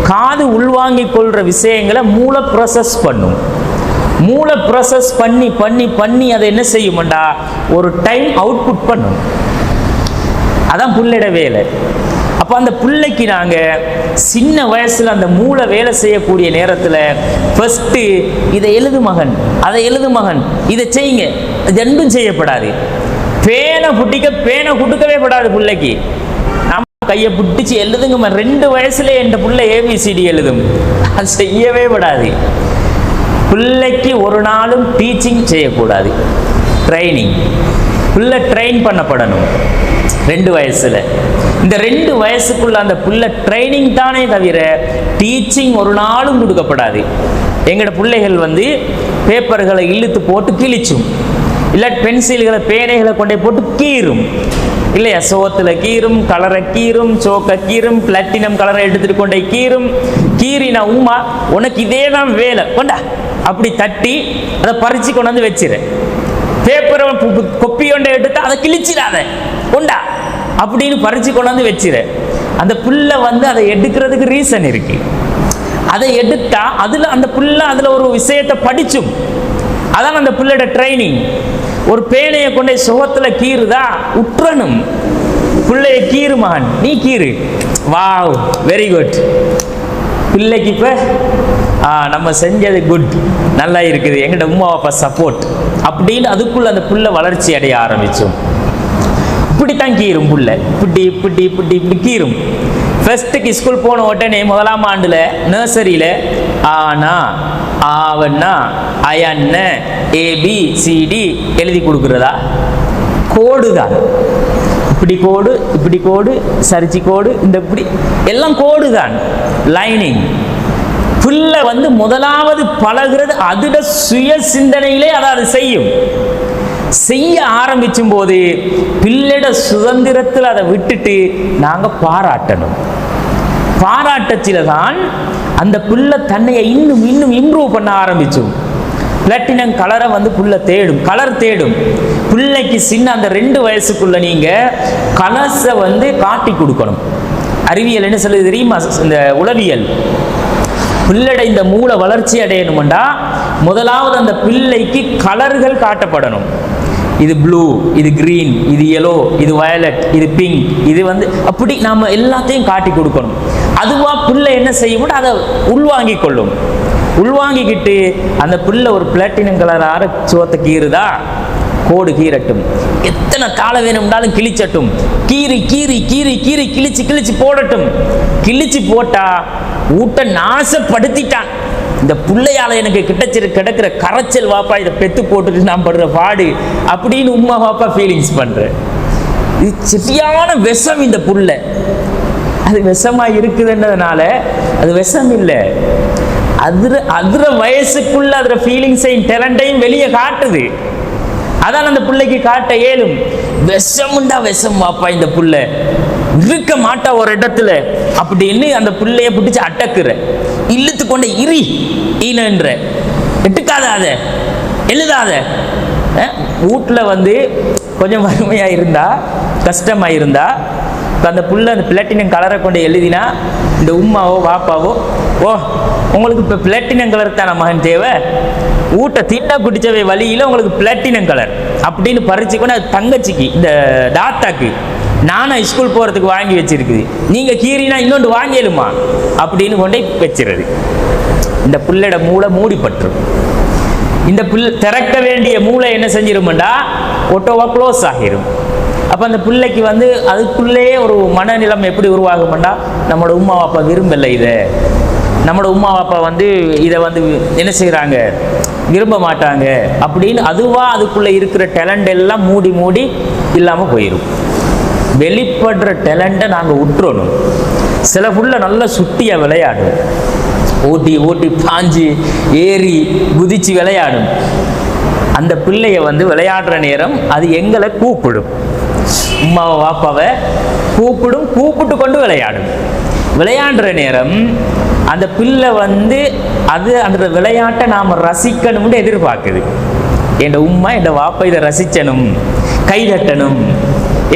[SPEAKER 1] காது உள்வாங்கி கொள்ற விஷயங்களை மூளை ப்ராசஸ் பண்ணும். மூளை ப்ராசஸ் பண்ணி பண்ணி பண்ணி அதை என்ன செய்யும்டா ஒரு டைம் அவுட்புட் பண்ணும். அதான் புள்ளையோட வேலை. அப்போ அந்த பிள்ளைக்கு நாங்க சின்ன வயசுல அந்த மூளை வேலை செய்யக்கூடிய நேரத்துல ஃபர்ஸ்ட் இதை எழுது மகன், அதை எழுது மகன், இதை செய்யுங்க, ரெண்டும் செய்யப்படாது. பேனை குட்டுக்கவே படாது பிள்ளைக்கு. நாம கையை புட்டிச்சு எழுதுங்க 2 வயசுல என் பிள்ளை ABCD எழுதும், அது செய்யவே படாது. பிள்ளைக்கு ஒரு நாளும் டீச்சிங் செய்யக்கூடாது, ட்ரைனிங். பிள்ளை ட்ரெயின் பண்ணப்படணும் 2 வயசுல. இந்த 2 வயசுக்குள்ள அந்த புள்ள ட்ரைனிங் தானே தவிர டீச்சிங் ஒரு நாளும் கொடுக்கப்படாது. எங்களோட பிள்ளைகள் வந்து பேப்பர்களை இழுத்து போட்டு கிழிச்சும், இல்லை பென்சில்களை பேனைகளை கொண்டே போட்டு கீறும் இல்லையா, சோத்துல கீறும், கலரை கீறும், சோக்க கீறும், பிளாட்டினம் கலரை எடுத்துட்டு கொண்டே கீறும். கீறினா உம்மா உனக்கு இதே தான் வேலை கொண்டா அப்படி தட்டி அதை பறிச்சு கொண்டு வந்து வச்சிரு. பேப்பரை கொப்பி கொண்டை எடுத்து அதை கிழிச்சிடாத கொண்டா அப்படின்னு பறிச்சு கொண்டு வந்து வச்சிரு. அந்த புல்லை வந்து அதை எடுக்கிறதுக்கு ரீசன் இருக்கு. அதை எடுத்தா அதுல அந்த புல்லை அதுல ஒரு விஷயத்தை படிச்சும். அதான் அந்த புல்லோட ட்ரைனிங். ஒரு பேனையை கொண்டே சுகத்துல கீறுதா உற்றணும், பிள்ளைய கீறுமான் நீ கீறு. Wow, very good. பிள்ளைக்கு இப்ப நம்ம செஞ்சது குட், நல்லா இருக்குது, எங்கட உம்மா அப்பா சப்போர்ட் அப்படின்னு அதுக்குள்ள அந்த புல்லை வளர்ச்சி அடைய ஆரம்பிச்சோம். இப்படித்தான் கீரும் புல்லை, இப்படி இப்படி இப்படி இப்படி கீரும். ஃபர்ஸ்ட்டுக்கு ஸ்கூல் போன உடனே முதலாம் ஆண்டுல நர்சரியில ஆனா ஆவண்ணா அயன்ன ஏபிசிடி எழுதி கொடுக்குறதா? கோடு தான். இப்படி கோடு, இப்படி கோடு, சரிச்சி கோடு, இந்த இப்படி எல்லாம் கோடு தான், லைனிங். புல்ல வந்து முதலாவது பழகிறது அதோட சுய சிந்தனையிலே அதை செய்யும். செய்ய ஆரம்பிச்சும் போது பிள்ளைட சுதந்திரத்தில் அதை விட்டுட்டு நாங்க பாராட்டணும். பாராட்டச்சில தான் அந்த புல்லை தன்னையை இன்னும் இன்னும் இம்ப்ரூவ் பண்ண ஆரம்பிச்சோம். பிளாட்டினம் கலரை வந்து புல்லை தேடும், கலர் தேடும். பிள்ளைக்கு சின்ன அந்த 2 வயசுக்குள்ள நீங்க கலர்ஸை வந்து காட்டி கொடுக்கணும். அறிவியல் என்ன சொல்லுது தெரியுமா? இந்த உளவியல் பிள்ளைட இந்த மூளை வளர்ச்சி அடையணும்டா முதலாவது அந்த பிள்ளைக்கு கலர்கள் காட்டப்படணும். இது ப்ளூ, இது கிரீன், இது எல்லோ, இது வயலட், இது பிங்க், இது வந்து அப்படி நாம எல்லாத்தையும் காட்டி கொடுக்கணும். அதுவா பிள்ளை என்ன செய்யும், அதை உள்வாங்கி கொள்ளும். உள்வாங்கிக்கிட்டு அந்த பிள்ளை ஒரு பிளாட்டினம் கலர் சுவத்தை கீறுதா, கோடு கீறட்டும், எத்தனை காலம் வேணும்னாலும் கிழிச்சட்டும், கீறி கீறி கீறி கீறி கிழிச்சு கிழிச்சு போடட்டும். கிழிச்சு போட்டா ஊட்ட நாசப்படுத்திட்டான். இந்த பிள்ளையால எனக்கு கிடக்கிற கரைச்சல் வாப்பா, இதை பெத்து போட்டுட்டு நான் படுற பாடு அப்படின்னு உம்மா வாப்பா ஃபீலிங்ஸ் பண்ற. இது சரியான விஷம். இந்த புல்லை அது விஷமா இருக்குதுன்றதுனால அது விஷம் இல்லை, அதுற வயசுக்குள்ள அதுற ஃபீலிங்ஸையும் டேலண்டையும் வெளியே காட்டுது. அதான் அந்த பிள்ளைக்கு காட்ட இயலும். விஷமுண்டா விஷம் வாப்பா, இந்த புல்லை இருக்க மாட்டா ஒரு இடத்துல அப்படின்னு அந்த பிள்ளைய பிடிச்சு அட்டக்குற, இழுத்து கொண்ட இரி ஈனன்ற, எட்டுக்காத, அதை எழுதாத. வீட்டில் வந்து கொஞ்சம் வறுமையா இருந்தா, கஷ்டமா இருந்தா, அந்த புல்லை அந்த பிளாட்டினம் கலரை கொண்டு எழுதினா இந்த உம்மாவோ வாப்பாவோ, ஓ உங்களுக்கு இப்போ பிளாட்டினம் கலர் தானே மகன் தேவை, ஊட்ட திண்டா குடிச்சவை வழியில உங்களுக்கு பிளாட்டினம் கலர் அப்படின்னு பறிச்சு கொண்டு அது தங்கச்சிக்கு இந்த தாத்தாக்கு நானா ஸ்கூல் போறதுக்கு வாங்கி வச்சிருக்குது, நீங்க கீரினா இன்னொன்று வாங்கிடுமா அப்படின்னு கொண்டே வச்சிருது. இந்த புல்லோட மூளை மூடிப்பட்டுரும். இந்த புல் திறக்க வேண்டிய மூளை என்ன செஞ்சிருமெண்டா ஒட்டோவா க்ளோஸ் ஆகிரும். அப்போ அந்த பிள்ளைக்கு வந்து அதுக்குள்ளேயே ஒரு மனநிலம் எப்படி உருவாகும்டா, நம்மளோட உம்மா அப்பா விரும்பலை இதை, நம்மளோட உம்மா அப்பா வந்து இதை வந்து என்ன செய்கிறாங்க, விரும்ப மாட்டாங்க அப்படின்னு அதுவா அதுக்குள்ளே இருக்கிற டேலண்ட் எல்லாம் மூடி மூடி இல்லாமல் போயிடும். வெளிப்படுற டேலண்ட்டை நாங்கள் விட்டுறணும். சில புள்ள நல்லா சுட்டியாக விளையாடும், ஓட்டி ஓட்டி பாஞ்சு ஏறி குதிச்சு விளையாடும். அந்த பிள்ளைய வந்து விளையாடுற நேரம் அது எங்களை கூப்பிடும், உம்மாவை வாப்பாவை கூப்பிடும், கூப்பிட்டு கொண்டு விளையாடும். விளையாடுற நேரம் அந்த பிள்ளை வந்து அது அந்த விளையாட்டை நாம் ரசிக்கணும்னு எதிர்பார்க்குது. என் உம்மா என் வாப்பா இதை ரசிக்கணும், கைதட்டணும்,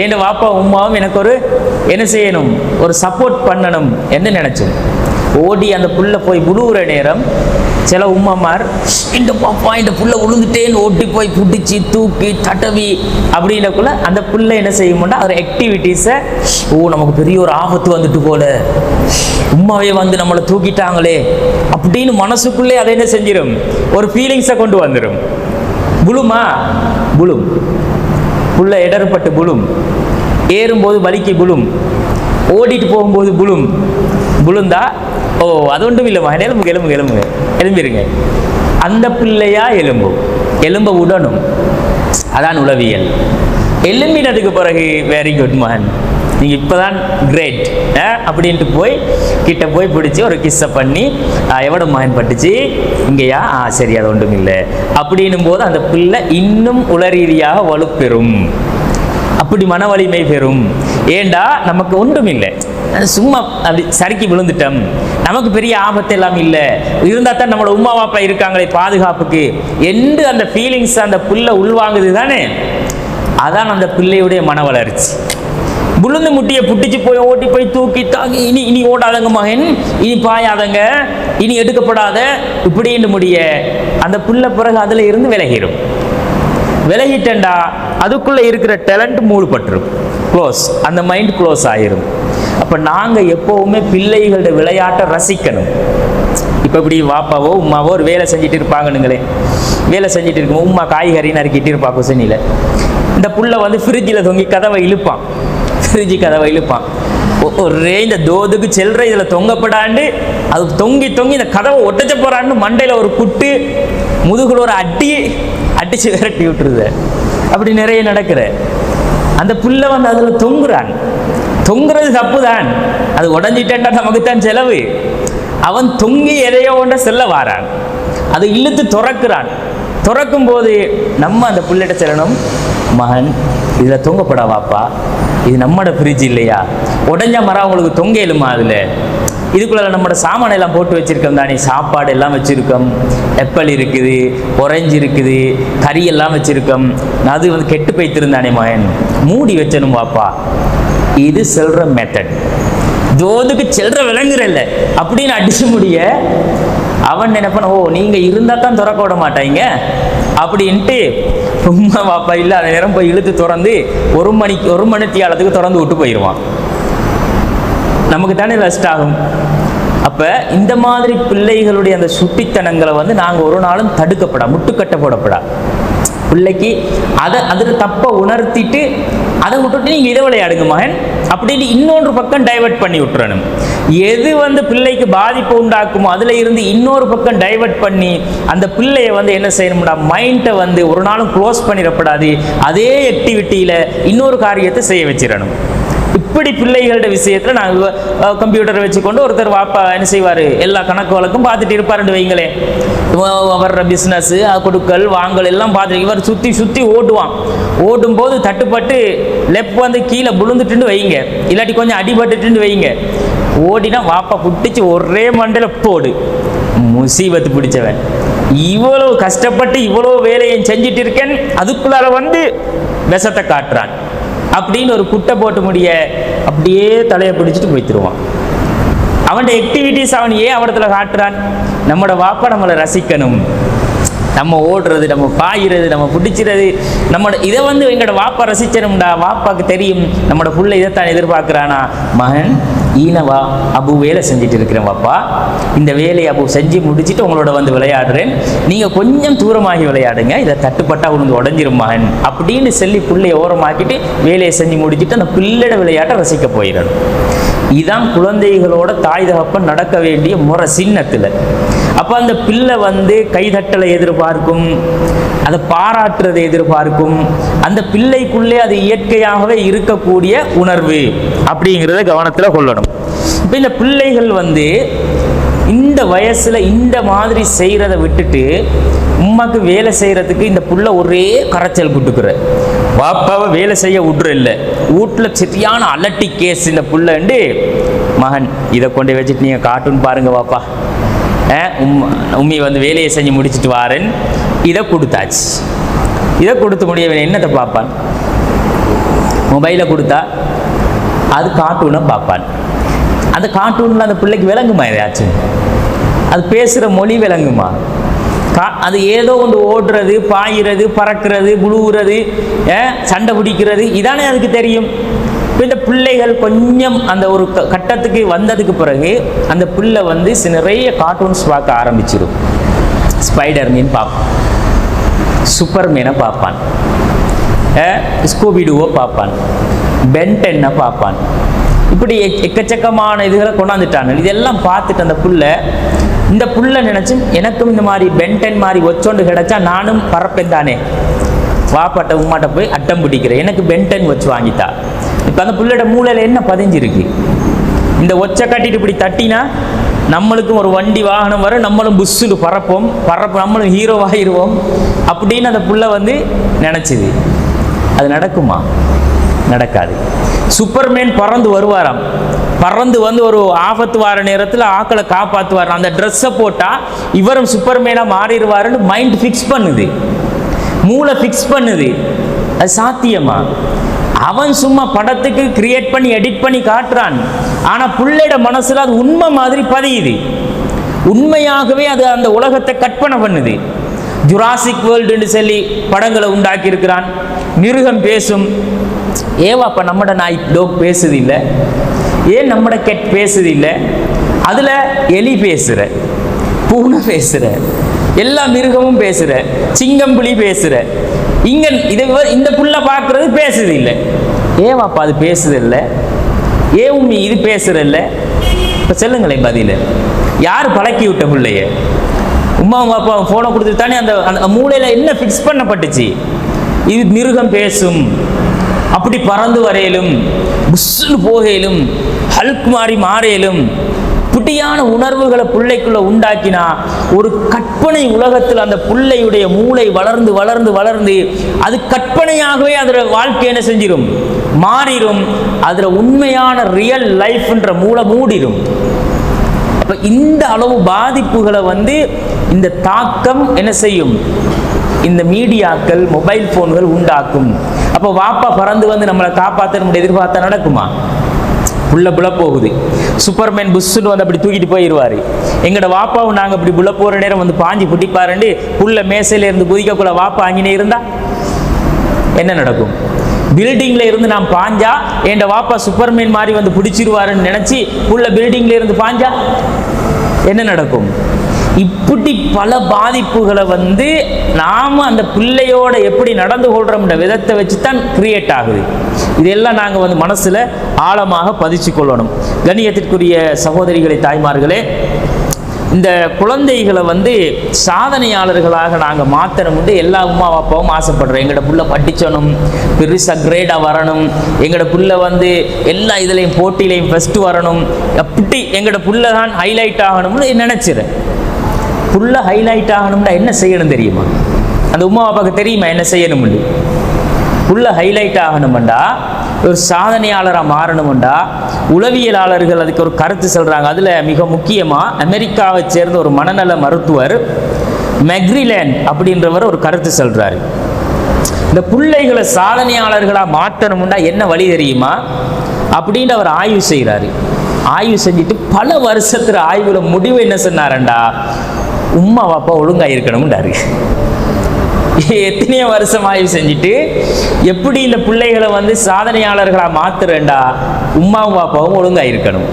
[SPEAKER 1] என் வாப்பா உம்மாவும் எனக்கு ஒரு என்ன செய்யணும், ஒரு சப்போர்ட் பண்ணணும் என்று நினைச்சோம். ஓடி அந்த புல்லை போய் விழுவுற நேரம் சில உம்மாமார் இந்த பாப்பா இந்த புல்லை விழுந்துட்டேன்னு ஓட்டி போய் பிடிச்சி தூக்கி தட்டவி அப்படின்னக்குள்ள அந்த புல்லை என்ன செய்யும்னா ஒரு ஆக்டிவிட்டீஸை, ஓ நமக்கு பெரிய ஒரு ஆபத்து வந்துட்டு போல, உம்மாவே வந்து நம்மளை தூக்கிட்டாங்களே அப்படின்னு மனசுக்குள்ளே அதை என்ன செஞ்சிடும், ஒரு ஃபீலிங்ஸை கொண்டு வந்துடும். புழுமா புழும், புல்லை இடர்பட்டு புழும், ஏறும்போது வலிக்கு புழும், ஓடிட்டு போகும்போது புழும். புழுந்தா ஓ அது ஒன்றும் இல்லைம்மா, எலும்புங்க எலும்புங்க எலும்புங்க எலும்பிருங்க, அந்த பிள்ளையா எலும்பும், எலும்ப உடனும். அதான் உளவியல். எலும்பினதுக்கு பிறகு வெரி குட் மகன், நீங்கள் இப்போ தான் கிரேட் அப்படின்ட்டு போய் கிட்ட போய் பிடிச்சி ஒரு கிஸ்ஸை பண்ணி எவ்வளோ மகன் பட்டுச்சு இங்கேயா சரி அது ஒன்றும் இல்லை அப்படின்னும் போது அந்த பிள்ளை இன்னும் உளரீதியாக வலுப்பெறும், அப்படி மன வலிமை பெறும். ஏண்டா நமக்கு ஒன்றும் இல்லை, சும்மா அப்படி சறுக்கி விழுந்துட்டோம், நமக்கு பெரிய ஆபத்து எல்லாம் இல்லை, இருந்தால் தான் நம்மளோட உமா பாப்பா இருக்காங்களே பாதுகாப்புக்கு என்று அந்த ஃபீலிங்ஸ் அந்த பிள்ளை உள்வாங்குது தானே. அதான் அந்த பிள்ளையுடைய மன வளர்ச்சி. விழுந்து முட்டியை புட்டிச்சு போய் ஓட்டி போய் தூக்கி தாங்கி இனி ஓடாதங்க மகன், இனி பாயாதங்க, இனி எடுக்கப்படாத இப்படின்னு முடிய அந்த பிள்ளை பிறகு அதில் இருந்து விலகிடும். விலகிட்டேன்டா அதுக்குள்ளே இருக்கிற டேலண்ட் மூடுபட்டுரும், க்ளோஸ், அந்த மைண்ட் க்ளோஸ் ஆயிரும். அப்போ நாங்கள் எப்போவுமே பிள்ளைகளோட விளையாட்டை ரசிக்கணும். இப்போ இப்படி வாப்பாவோ உமாவோ ஒரு வேலை செஞ்சுட்டு இருப்பாங்கன்னுங்களே, வேலை செஞ்சுட்டு இருக்கும் உமா காய்கறி நறுக்கிட்டு இருப்பா குசனியில், இந்த புள்ள வந்து ஃப்ரிட்ஜில் தொங்கி கதவை இழுப்பான், ஃப்ரிட்ஜு கதவை இழுப்பான், ஒரே இந்த தோதுக்கு செல்ற இதில் தொங்கப்படாண்டு அது தொங்கி இந்த கதவை ஒட்டச்ச போறான்னு மண்டையில் ஒரு குட்டு முதுகுல ஒரு அடிச்சு விரட்டி விட்டுருது. அப்படி நிறைய நடக்கிற அந்த புள்ள வந்து அதில் தொங்குறது தப்பு தான், அது உடஞ்சிட்டா நமக்குத்தான் செலவு. அவன் தொங்கி எதையோ ஒன்ற செல்ல வாரான், அதை இழுத்து துறக்கும் போது நம்ம அந்த புள்ளிட்ட செல்லணும், மகன் இதில் தொங்கப்படா வாப்பா, இது நம்மளோட ஃப்ரிட்ஜ் இல்லையா, உடஞ்ச மரம் உங்களுக்கு தொங்க இயலுமா, அதில் இதுக்குள்ள நம்மளோட சாமான் எல்லாம் போட்டு வச்சிருக்கோம் தானே, சாப்பாடு எல்லாம் வச்சிருக்கோம், எப்பல் இருக்குது, ஒரஞ்சு இருக்குது, கறி எல்லாம் வச்சிருக்கோம், அது வந்து கெட்டு போய்த்திருந்தானே மகன், மூடி வச்சனும் வாப்பா. இது செல்ற மெத்தட். ஜோதுக்கு செல்ற விளங்குறல்ல அப்படின்னு அடிச்சு முடிய அவன் நினைப்பான், ஓ நீங்க இருந்தா தான் திறக்க விட மாட்டாங்க அப்படின்ட்டு உம்மா பாப்பா இல்லை அந்த நேரம் போய் இழுத்து திறந்து ஒரு மணித்தியாலத்துக்கு திறந்து விட்டு போயிடுவான். நமக்கு தானே ரெஸ்ட் ஆகும். அப்போ இந்த மாதிரி பிள்ளைகளுடைய அந்த சுட்டித்தனங்களை வந்து நாங்கள் ஒரு நாளும் முட்டுக்கட்ட போடப்படா. பிள்ளைக்கு அதில் தப்பை உணர்த்திட்டு அதை விட்டுட்டு நீங்கள் இதை விளையாடுங்க மகன் அப்படின்னு இன்னொன்று பக்கம் டைவெர்ட் பண்ணி விட்டுறணும். எது வந்து பிள்ளைக்கு பாதிப்பு உண்டாக்குமோ அதில் இருந்து இன்னொரு பக்கம் டைவெர்ட் பண்ணி அந்த பிள்ளையை வந்து என்ன செய்யணும்டா, மைண்டை வந்து ஒரு நாளும் க்ளோஸ் பண்ணிடப்படாது, அதே ஆக்டிவிட்டியில் இன்னொரு காரியத்தை செய்ய வச்சிடணும். இப்படி பிள்ளைகளோட விஷயத்தில் நாங்கள் கம்ப்யூட்டரை வச்சுக்கொண்டு ஒருத்தர் வாப்பா என்ன செய்வார், எல்லா கணக்கு வழக்கும் பார்த்துட்டு இருப்பாருன்னு வைங்களேன், வர்ற பிஸ்னஸ்ஸு கொடுக்கல் வாங்கல் எல்லாம் பார்த்துட்டு இவர் சுற்றி ஓட்டும் போது தட்டுப்பட்டு லெஃப்ட் வந்து கீழே விழுந்துட்டுன்னு வைங்க, இல்லாட்டி கொஞ்சம் அடிபட்டுட்டுன்னு வைங்க, ஓடினா வாப்பா புட்டிச்சு ஒரே மண்டையில் போடு, முசீபத்து பிடிச்சவன், இவ்வளோ கஷ்டப்பட்டு இவ்வளோ வேலையை செஞ்சுட்டு இருக்கேன் அதுக்குள்ளார வந்து விஷத்தை காட்டுறான் அப்படின்னு ஒரு குட்டை போட்டு முடிய அப்படியே தலையை பிடிச்சிட்டு போய்த்துருவான். அவனோட ஆக்டிவிட்டிஸ் அவன் ஏன் அவடத்துல காட்டுறான், நம்மளோட வாப்பா நம்மளை ரசிக்கணும், நம்ம ஓடுறது, நம்ம பாயிறது, நம்ம பிடிச்சிறது, நம்மளோட இதை வந்து எங்களோட வாப்பா ரசிச்சணும்டா. வாப்பாக்கு தெரியும் நம்மளோட புள்ள இதைத்தான் எதிர்பார்க்குறானா, மகன் ஈனவா அபு வேலை செஞ்சுட்டு இருக்கிறேன் வாப்பா, இந்த வேலையை அபு செஞ்சு முடிச்சுட்டு உங்களோட வந்து விளையாடுறேன், நீங்கள் கொஞ்சம் தூரமாகி விளையாடுங்க, இதை தட்டுப்பட்டா உனக்கு உடஞ்சிரும் மகன் அப்படின்னு சொல்லி பிள்ளையை ஓரமாக்கிட்டு வேலையை செஞ்சு முடிச்சுட்டு அந்த பிள்ளையோட விளையாட்டை ரசிக்க போயிடணும். இதுதான் குழந்தைகளோட தாய் தகப்பன் நடக்க வேண்டிய முறை சின்னத்தில். அப்போ அந்த பிள்ளை வந்து கைதட்டலை எதிர்பார்க்கும், அதை பாராட்டுறதை எதிர்பார்க்கும், அந்த பிள்ளைக்குள்ளே அது இயற்கையாகவே இருக்கக்கூடிய உணர்வு அப்படிங்கிறத கவனத்தில் கொள்ளணும். இப்போ இந்த பிள்ளைகள் வந்து இந்த வயசில் இந்த மாதிரி செய்கிறத விட்டுட்டு உமாக்கு வேலை செய்கிறதுக்கு இந்த புள்ள ஒரே கரைச்சல் குட்டுக்குற, வாப்பாவை வேலை செய்ய விட்ற இல்லை, வீட்டில் சரியான அலட்டி கேஸ் இந்த புள்ளண்டு, மகன் இதை கொண்டு வச்சுட்டு நீங்கள் கார்ட்டூன் பாருங்க வாப்பா, உம்மி வந்து வேலையை செஞ்சு முடிச்சுட்டு வாரேன், இதை கொடுத்தாச்சு. இதை கொடுத்து முடியவன் என்னத்தை பார்ப்பான், மொபைலை கொடுத்தா அது கார்ட்டூனை பார்ப்பான். அந்த கார்ட்டூனில் அந்த பிள்ளைக்கு விளங்குமா எதாச்சும், அது பேசுகிற மொழி விளங்குமா, அது ஏதோ ஒன்று ஓடுறது, பாயிறது, பறக்கிறது, புழுவுறது, சண்டை பிடிக்கிறது, இதானே அதுக்கு தெரியும். இப்போ இந்த பிள்ளைகள் கொஞ்சம் அந்த ஒரு கட்டத்துக்கு வந்ததுக்கு பிறகு அந்த பிள்ளை வந்து நிறைய கார்ட்டூன்ஸ் பார்க்க ஆரம்பிச்சிடும். ஸ்பைடர் மீன் பார்ப்பான், சூப்பர்மேனை பார்ப்பான், ஸ்கூபிடுவோ பார்ப்பான், பென்டென்னை பார்ப்பான், இப்படி எக்கச்சக்கமான இதுகளை கொண்டாந்துட்டாங்க. இதெல்லாம் பார்த்துட்டு அந்த இந்த புள்ள நினைச்சு எனக்கும் இந்த மாதிரி பென்டென் மாதிரி வச்சோண்டு கிடைச்சா நானும் பறப்பேன் தானே, வாப்பாட்ட உமாட்ட போய் அட்டம் பிடிக்கிறேன், எனக்கு பென்டென் வச்சு வாங்கித்தா. இப்போ அந்த பிள்ளையோட மூளையில் என்ன பதிஞ்சிருக்கு? இந்த ஒச்சை கட்டிட்டு இப்படி தட்டினா நம்மளுக்கும் ஒரு வண்டி வாகனம் வரும், நம்மளும் புஷ்ஷுன்னு பறப்போம், நம்மளும் ஹீரோவாகிடுவோம் அப்படின்னு அந்த புள்ள வந்து நினச்சிது. அது நடக்குமா? நடக்காது. சூப்பர்மேன் பறந்து வருவாராம், பறந்து வந்து ஒரு ஆபத்து வார நேரத்தில் ஆக்களை காப்பாற்றுவார். அந்த ட்ரெஸ்ஸை போட்டால் இவரும் சூப்பர்மேனாக மாறிடுவாருன்னு மைண்ட் ஃபிக்ஸ் பண்ணுது, மூளை ஃபிக்ஸ் பண்ணுது. அது சாத்தியமா? அவன் சும்மா படத்துக்கு கிரியேட் பண்ணி எடிட் பண்ணி காட்டுறான். ஆனா புள்ளையோட மனசுல அது உண்மை மாதிரி பதியுது. உண்மையாகவே அது அந்த உலகத்தை கற்பனை பண்ணுது. ஜுராசிக் வேர்ல்டுன்னு சொல்லி படங்களை உண்டாக்கி இருக்கிறான். மிருகம் பேசும். ஏவாப்ப நம்மட நாய் டோக் பேசுது இல்லை, ஏன் நம்மட கெட் பேசுது இல்லை? அதுல எலி பேசுற, பூனை பேசுற, எல்லா மிருகமும் பேசுற, சிங்கம் புலி பேசுற. இங்க இந்த புள்ள பார்க்கறது பேசுது இல்லை. ஏவாப்பா அது பேசுது இல்லை, ஏ உம்மி இது பேசுற இல்லை? இப்போ சொல்லுங்களேன் பதில. யார் பழக்கி விட்ட பிள்ளைய? உமாவும் அப்பாவும் ஃபோனை கொடுத்துட்டு தானே அந்த மூளையில் என்ன ஃபிக்ஸ் பண்ணப்பட்டுச்சு? இது மிருகம் பேசும், அப்படி பறந்து வரையிலும், புஷ்ஷுன்னு போகையிலும், ஹல்க் மாறி மாறையிலும், புட்டியான உணர்வுகளை பிள்ளைக்குள்ள உண்டாக்கினா ஒரு கற்பனை உலகத்தில் அந்த பிள்ளையுடைய மூளை வளர்ந்து வளர்ந்து வளர்ந்து அது கற்பனையாகவே அதில் வாழ்க்கை என்ன செஞ்சிடும்? மாறிடும். அதில் உண்மையான ரியல் லைஃப்ன்ற மூளை மூடிடும். அப்போ இந்த அளவு பாதிப்புகளை வந்து இந்த தாக்கம் என்ன செய்யும்? இந்த மீடியாக்கள், மொபைல் போன்கள் உண்டாக்கும். அப்போ வாப்பா பறந்து வந்து நம்மளை காப்பாற்ற நம்முடைய எதிர்பார்த்தா நடக்குமா? புள்ள போகுது, சூப்பர்மேன் புஷ்ஷுன்னு வந்து அப்படி தூக்கிட்டு போயிடுவாரு. எங்களோட வாப்பாவும் நாங்கள் இப்படி புள்ள போகிற நேரம் வந்து பாஞ்சி புட்டிப்பாருண்டு புள்ள மேசையில இருந்து குதிக்கக்குள்ள வாப்பா அங்கினே இருந்தா என்ன நடக்கும்? பில்டிங்ல இருந்து நான் பாஞ்சா என் வாப்பா சூப்பர்மேன் மாதிரி வந்து பிடிச்சிருவாருன்னு நினைச்சு புள்ள பில்டிங்ல இருந்து பாஞ்சா என்ன நடக்கும்? இப்படி பல பாதிப்புகளை வந்து நாம அந்த பிள்ளையோட எப்படி நடந்து கொள்றோம்ன்ற விதத்தை வச்சு தான் கிரியேட் ஆகுது. இதெல்லாம் நாங்கள் வந்து மனசுல ஆழமாக பதிச்சு கொள்ளணும். கண்ணியத்திற்குரிய சகோதரிகளை, தாய்மார்களே, இந்த குழந்தைகளை வந்து சாதனையாளர்களாக நாங்கள் மாற்றணும் எல்லா அம்மா அப்பாவும் ஆசைப்படுறோம். எங்களோட புள்ள படிச்சணும், பெருசாக கிரேடாக வரணும், எங்களோட புள்ள வந்து எல்லா இதுலேயும் போட்டியிலையும் ஃபஸ்ட்டு வரணும், அப்படி எங்களோட புள்ள தான் ஹைலைட் ஆகணும்னு நினைச்சிறேன். புள்ள ஹைலைட் ஆகணும்னா என்ன செய்யணும் தெரியுமா? அந்த உமா அப்பாவுக்கு தெரியுமா என்ன செய்யணும்னு? புள்ள ஹைலைட் ஆகணும்டா, ஒரு சாதனையாளராக மாறணும்டா, உளவியலாளர்கள் அதுக்கு ஒரு கருத்து சொல்றாங்க. அதுல மிக முக்கியமா அமெரிக்காவை சேர்ந்த ஒரு மனநல மருத்துவர் மெக்ரிலேண்ட் அப்படின்றவர் ஒரு கருத்து சொல்றாரு. இந்த பிள்ளைகளை சாதனையாளர்களாக மாற்றணும்னா என்ன வழி தெரியுமா அப்படின்னு அவர் ஆய்வு செய்கிறாரு. ஆய்வு செஞ்சுட்டு பல வருஷத்துல ஆய்வுல முடிவு என்ன சொன்னாரண்டா, உம்மா பாப்பா ஒழுங்கா இருக்கணும்ன்றாரு. எத்தனையோ வருஷம் ஆய்வு செஞ்சுட்டு எப்படி இந்த பிள்ளைகளை வந்து சாதனையாளர்களா மாத்துறேன்டா, உம்மாவும் பாப்பாவும் ஒழுங்கா இருக்கணும்.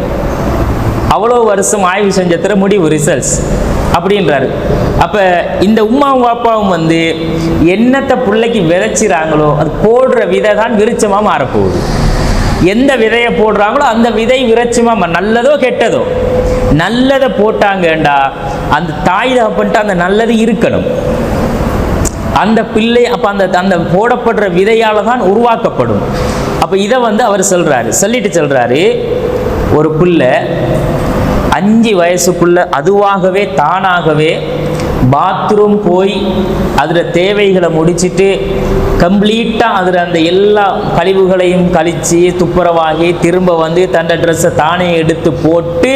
[SPEAKER 1] அவ்வளோ வருஷம் ஆய்வு செஞ்சதுல முடிவு, ரிசல்ட்ஸ் அப்படின்றாரு. அப்ப இந்த உம்மாவும் பாப்பாவும் வந்து என்னத்தை பிள்ளைக்கு விதைச்சிறாங்களோ அது போடுற விதை தான் விருட்சமா மாறப்போகுது. எந்த விதையை போடுறாங்களோ அந்த விதை விருட்சமா, நல்லதோ கெட்டதோ, நல்லதை போட்டாங்கண்டா அந்த தாய் தகப்பன்ட்டு அந்த நல்லது இருக்கணும். அந்த பிள்ளை அப்ப அந்த போடப்படுற விதையால தான் உருவாக்கப்படும். அப்ப இதை வந்து அவர் சொல்லிட்டு சொல்றாரு, ஒரு பிள்ளை 5 வயசுக்குள்ள அதுவாகவே தானாகவே பாத்ரூம் போய் அதில் தேவைகளை முடிச்சுட்டு கம்ப்ளீட்டாக அதில் அந்த எல்லா கழிவுகளையும் கழித்து துப்புரவாகி திரும்ப வந்து தன்னை ட்ரெஸ்ஸை தானே எடுத்து போட்டு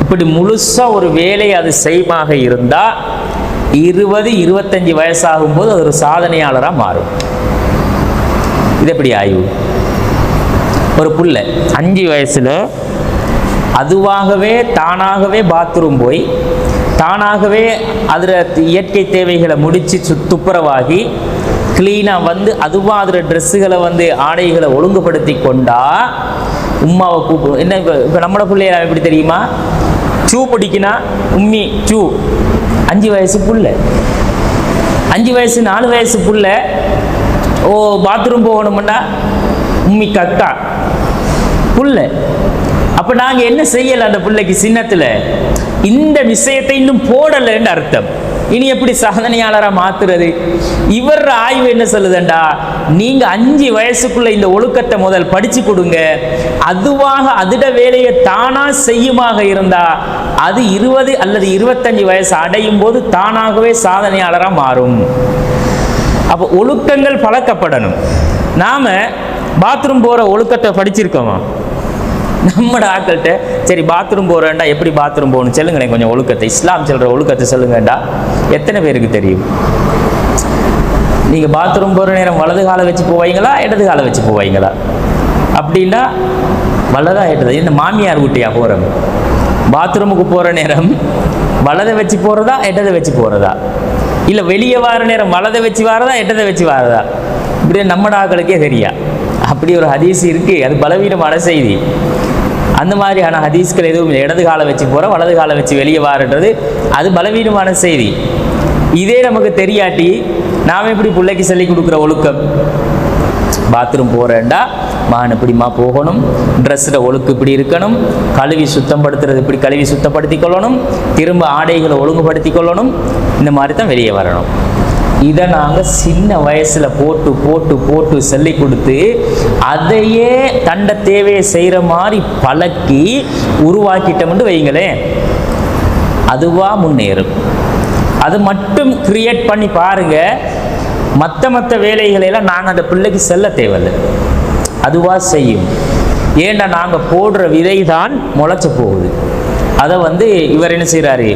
[SPEAKER 1] இப்படி முழுசாக ஒரு வேலையை அது செய்மாக இருந்தால் 20-25 வயசாகும்போது அது ஒரு சாதனையாளராக மாறும். இது எப்படி ஆய்வு? ஒரு புள்ள 5 வயசில் அதுவாகவே தானாகவே பாத்ரூம் போய் தானாகவே அதில் இயற்கை தேவைகளை முடித்து துப்புரவாகி கிளீனாக வந்து அதுவாக அதில் ட்ரெஸ்ஸுகளை வந்து ஆடைகளை ஒழுங்குபடுத்தி கொண்டா உம்மாவை கூப்பிடும். என்ன இப்போ நம்மளோட பிள்ளைய எப்படி தெரியுமா? சூ பிடிக்கினா உம்மி சூ. 5 வயசு புள்ள, 5 வயசு 4 வயசு புள்ள ஓ பாத்ரூம் போகணும்னா உம்மி கக்கா புள்ள. அப்ப நாங்க என்ன செய்யல? அந்த பிள்ளைக்கு சின்னத்துல இந்த விஷயத்தை இன்னும் போடலன்னு அர்த்தம். இனி எப்படி சாதனையாளராக மாத்துறது? இவர் ஆய்வு என்ன சொல்லுதுண்டா, நீங்க 5 வயசுக்குள்ள இந்த ஒழுக்கத்தை முதல் படிச்சு கொடுங்க, அதுவாக அதிட வேலையை தானா செய்யுமாக இருந்தா அது 20 அல்லது 25 வயசு அடையும் போது தானாகவே சாதனையாளராக மாறும். அப்போ ஒழுக்கங்கள் பழக்கப்படணும். நாம பாத்ரூம் போற ஒழுக்கத்தை படிச்சிருக்கோமா? நம்மட ஆக்கள்கிட்ட சரி பாத்ரூம் போறேன்டா, எப்படி பாத்ரூம் போகணும் சொல்லுங்களேன் கொஞ்சம் ஒழுக்கத்தை, இஸ்லாம் சொல்ற ஒழுக்கத்தை சொல்லுங்கடா. எத்தனை பேருக்கு தெரியும்? நீங்க பாத்ரூம் போற நேரம் வலது காலை வச்சு போவீங்களா இடது காலை வச்சு போவீங்களா? அப்படின்னா வலதா இடது. இந்த மாமியார் வீட்டையா போறோம்? பாத்ரூமுக்கு போற நேரம் வலதை வச்சு போறதா இடதை வச்சு போறதா? இல்ல வெளியே வார நேரம் வலதை வச்சு வாரதா இடதை வச்சு வாரதா? இப்படியே நம்மட ஆக்களுக்கே தெரியா. அப்படி ஒரு ஹதீஸ் இருக்கு, அது பலவீனமான செய்தி. அந்த மாதிரியான ஹதீஸ்கள் எதுவும் இடது காலை வச்சு போற வலது காலை வச்சு வெளியே வாருன்றது அது பலவீனமான செய்தி. இதே நமக்கு தெரியாட்டி நாம எப்படி பிள்ளைக்கு சொல்லி கொடுக்குற ஒழுக்கம்? பாத்ரூம் போறேன்டா மகன் இப்படிமா போகணும், ட்ரெஸ்ஸில் ஒழுக்கு இப்படி இருக்கணும், கழுவி சுத்தப்படுத்துறது இப்படி கழுவி சுத்தப்படுத்தி கொள்ளணும், திரும்ப ஆடைகளை ஒழுங்குபடுத்தி கொள்ளணும், இந்த மாதிரி தான் வெளியே வரணும். இதை நாங்கள் சின்ன வயசுல போட்டு போட்டு போட்டு சொல்லி கொடுத்து அதையே தண்ட தேவையை செய்கிற மாதிரி பழக்கி உருவாக்கிட்டோம்னு வைங்களேன், அதுவா முன்னேறும். அது மட்டும் கிரியேட் பண்ணி பாருங்க, மற்ற வேலைகளெல்லாம் நாங்கள் அந்த பிள்ளைக்கு செல்ல தேவையில்லை, அதுவா செய்யும். ஏன்னா நாங்கள் போடுற விதை தான் முளைச்ச போகுது. அதை இவர் என்ன செய்கிறாரு,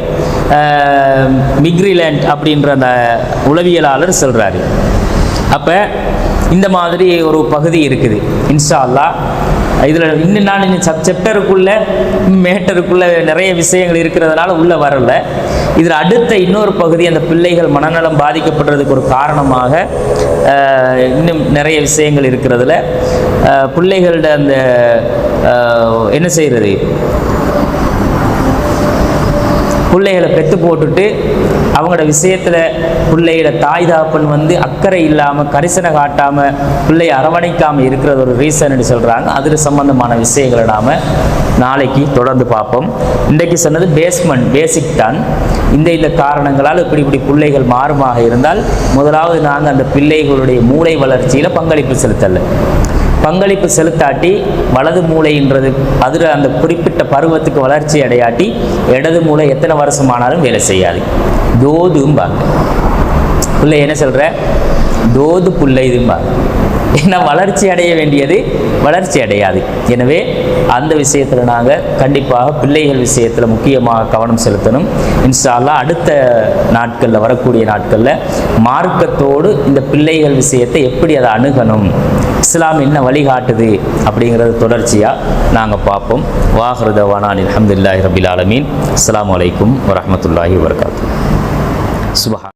[SPEAKER 1] மிக்ரிலேண்ட் அப்படின்ற அந்த உளவியலாளர் சொல்கிறாரு. அப்போ இந்த மாதிரி ஒரு பகுதி இருக்குது. இன்ஷா அல்லாஹ் இதில் இன்னும் சாப்டருக்குள்ள மேட்டருக்குள்ள நிறைய விஷயங்கள் இருக்கிறதுனால உள்ளே வரல. இதில் அடுத்த இன்னொரு பகுதி, அந்த பிள்ளைகள் மனநலம் பாதிக்கப்படுறதுக்கு ஒரு காரணமாக இன்னும் நிறைய விஷயங்கள் இருக்கிறதுல பிள்ளைகளோட அந்த என்ன செய்கிறது, பிள்ளைகளை பெற்று போட்டுட்டு அவங்களோட விஷயத்தில் பிள்ளையோட தாய் தாப்பன் அக்கறை இல்லாமல் கரிசனை காட்டாமல் பிள்ளையை அரவணைக்காமல் இருக்கிறது ஒரு ரீசன் சொல்கிறாங்க. அதில் சம்பந்தமான விஷயங்களை நாம் நாளைக்கு தொடர்ந்து பார்ப்போம். இன்றைக்கு சொன்னது பேசிக் தான். இந்த காரணங்களால் இப்படி பிள்ளைகள் மாறுமாக இருந்தால், முதலாவது நாங்கள் அந்த பிள்ளைகளுடைய மூளை வளர்ச்சியில் பங்களிப்பு செலுத்தாட்டி வலது மூளைன்றது அதில் அந்த குறிப்பிட்ட பருவத்துக்கு வளர்ச்சி அடையாட்டி இடது மூளை எத்தனை வருஷமானாலும் வேலை செய்யாது. தோதும்பாங்க பிள்ளை, என்ன சொல்கிற தோது பிள்ளை இதும்பாங்க. ஏன்னா வளர்ச்சி அடைய வேண்டியது வளர்ச்சி அடையாது. எனவே அந்த விஷயத்தில் நாங்கள் கண்டிப்பாக பிள்ளைகள் விஷயத்தில் முக்கியமாக கவனம் செலுத்தணும். இன்ஷா அல்லாஹ் அடுத்த நாட்களில், வரக்கூடிய நாட்களில் மார்க்கத்தோடு இந்த பிள்ளைகள் விஷயத்தை எப்படி அதை அணுகணும், இஸ்லாம் என்ன வழிகாட்டுது அப்படிங்கிறது தொடர்ச்சியாக நாங்கள் பார்ப்போம். வாஹிரு தவானா அல்ஹம்துலில்லாஹி ரபில் ஆலமீன். அஸ்ஸலாமு அலைக்கும் வரஹ்மத்துல்லாஹி வபரகாத்துஹு. சுப்ஹான்.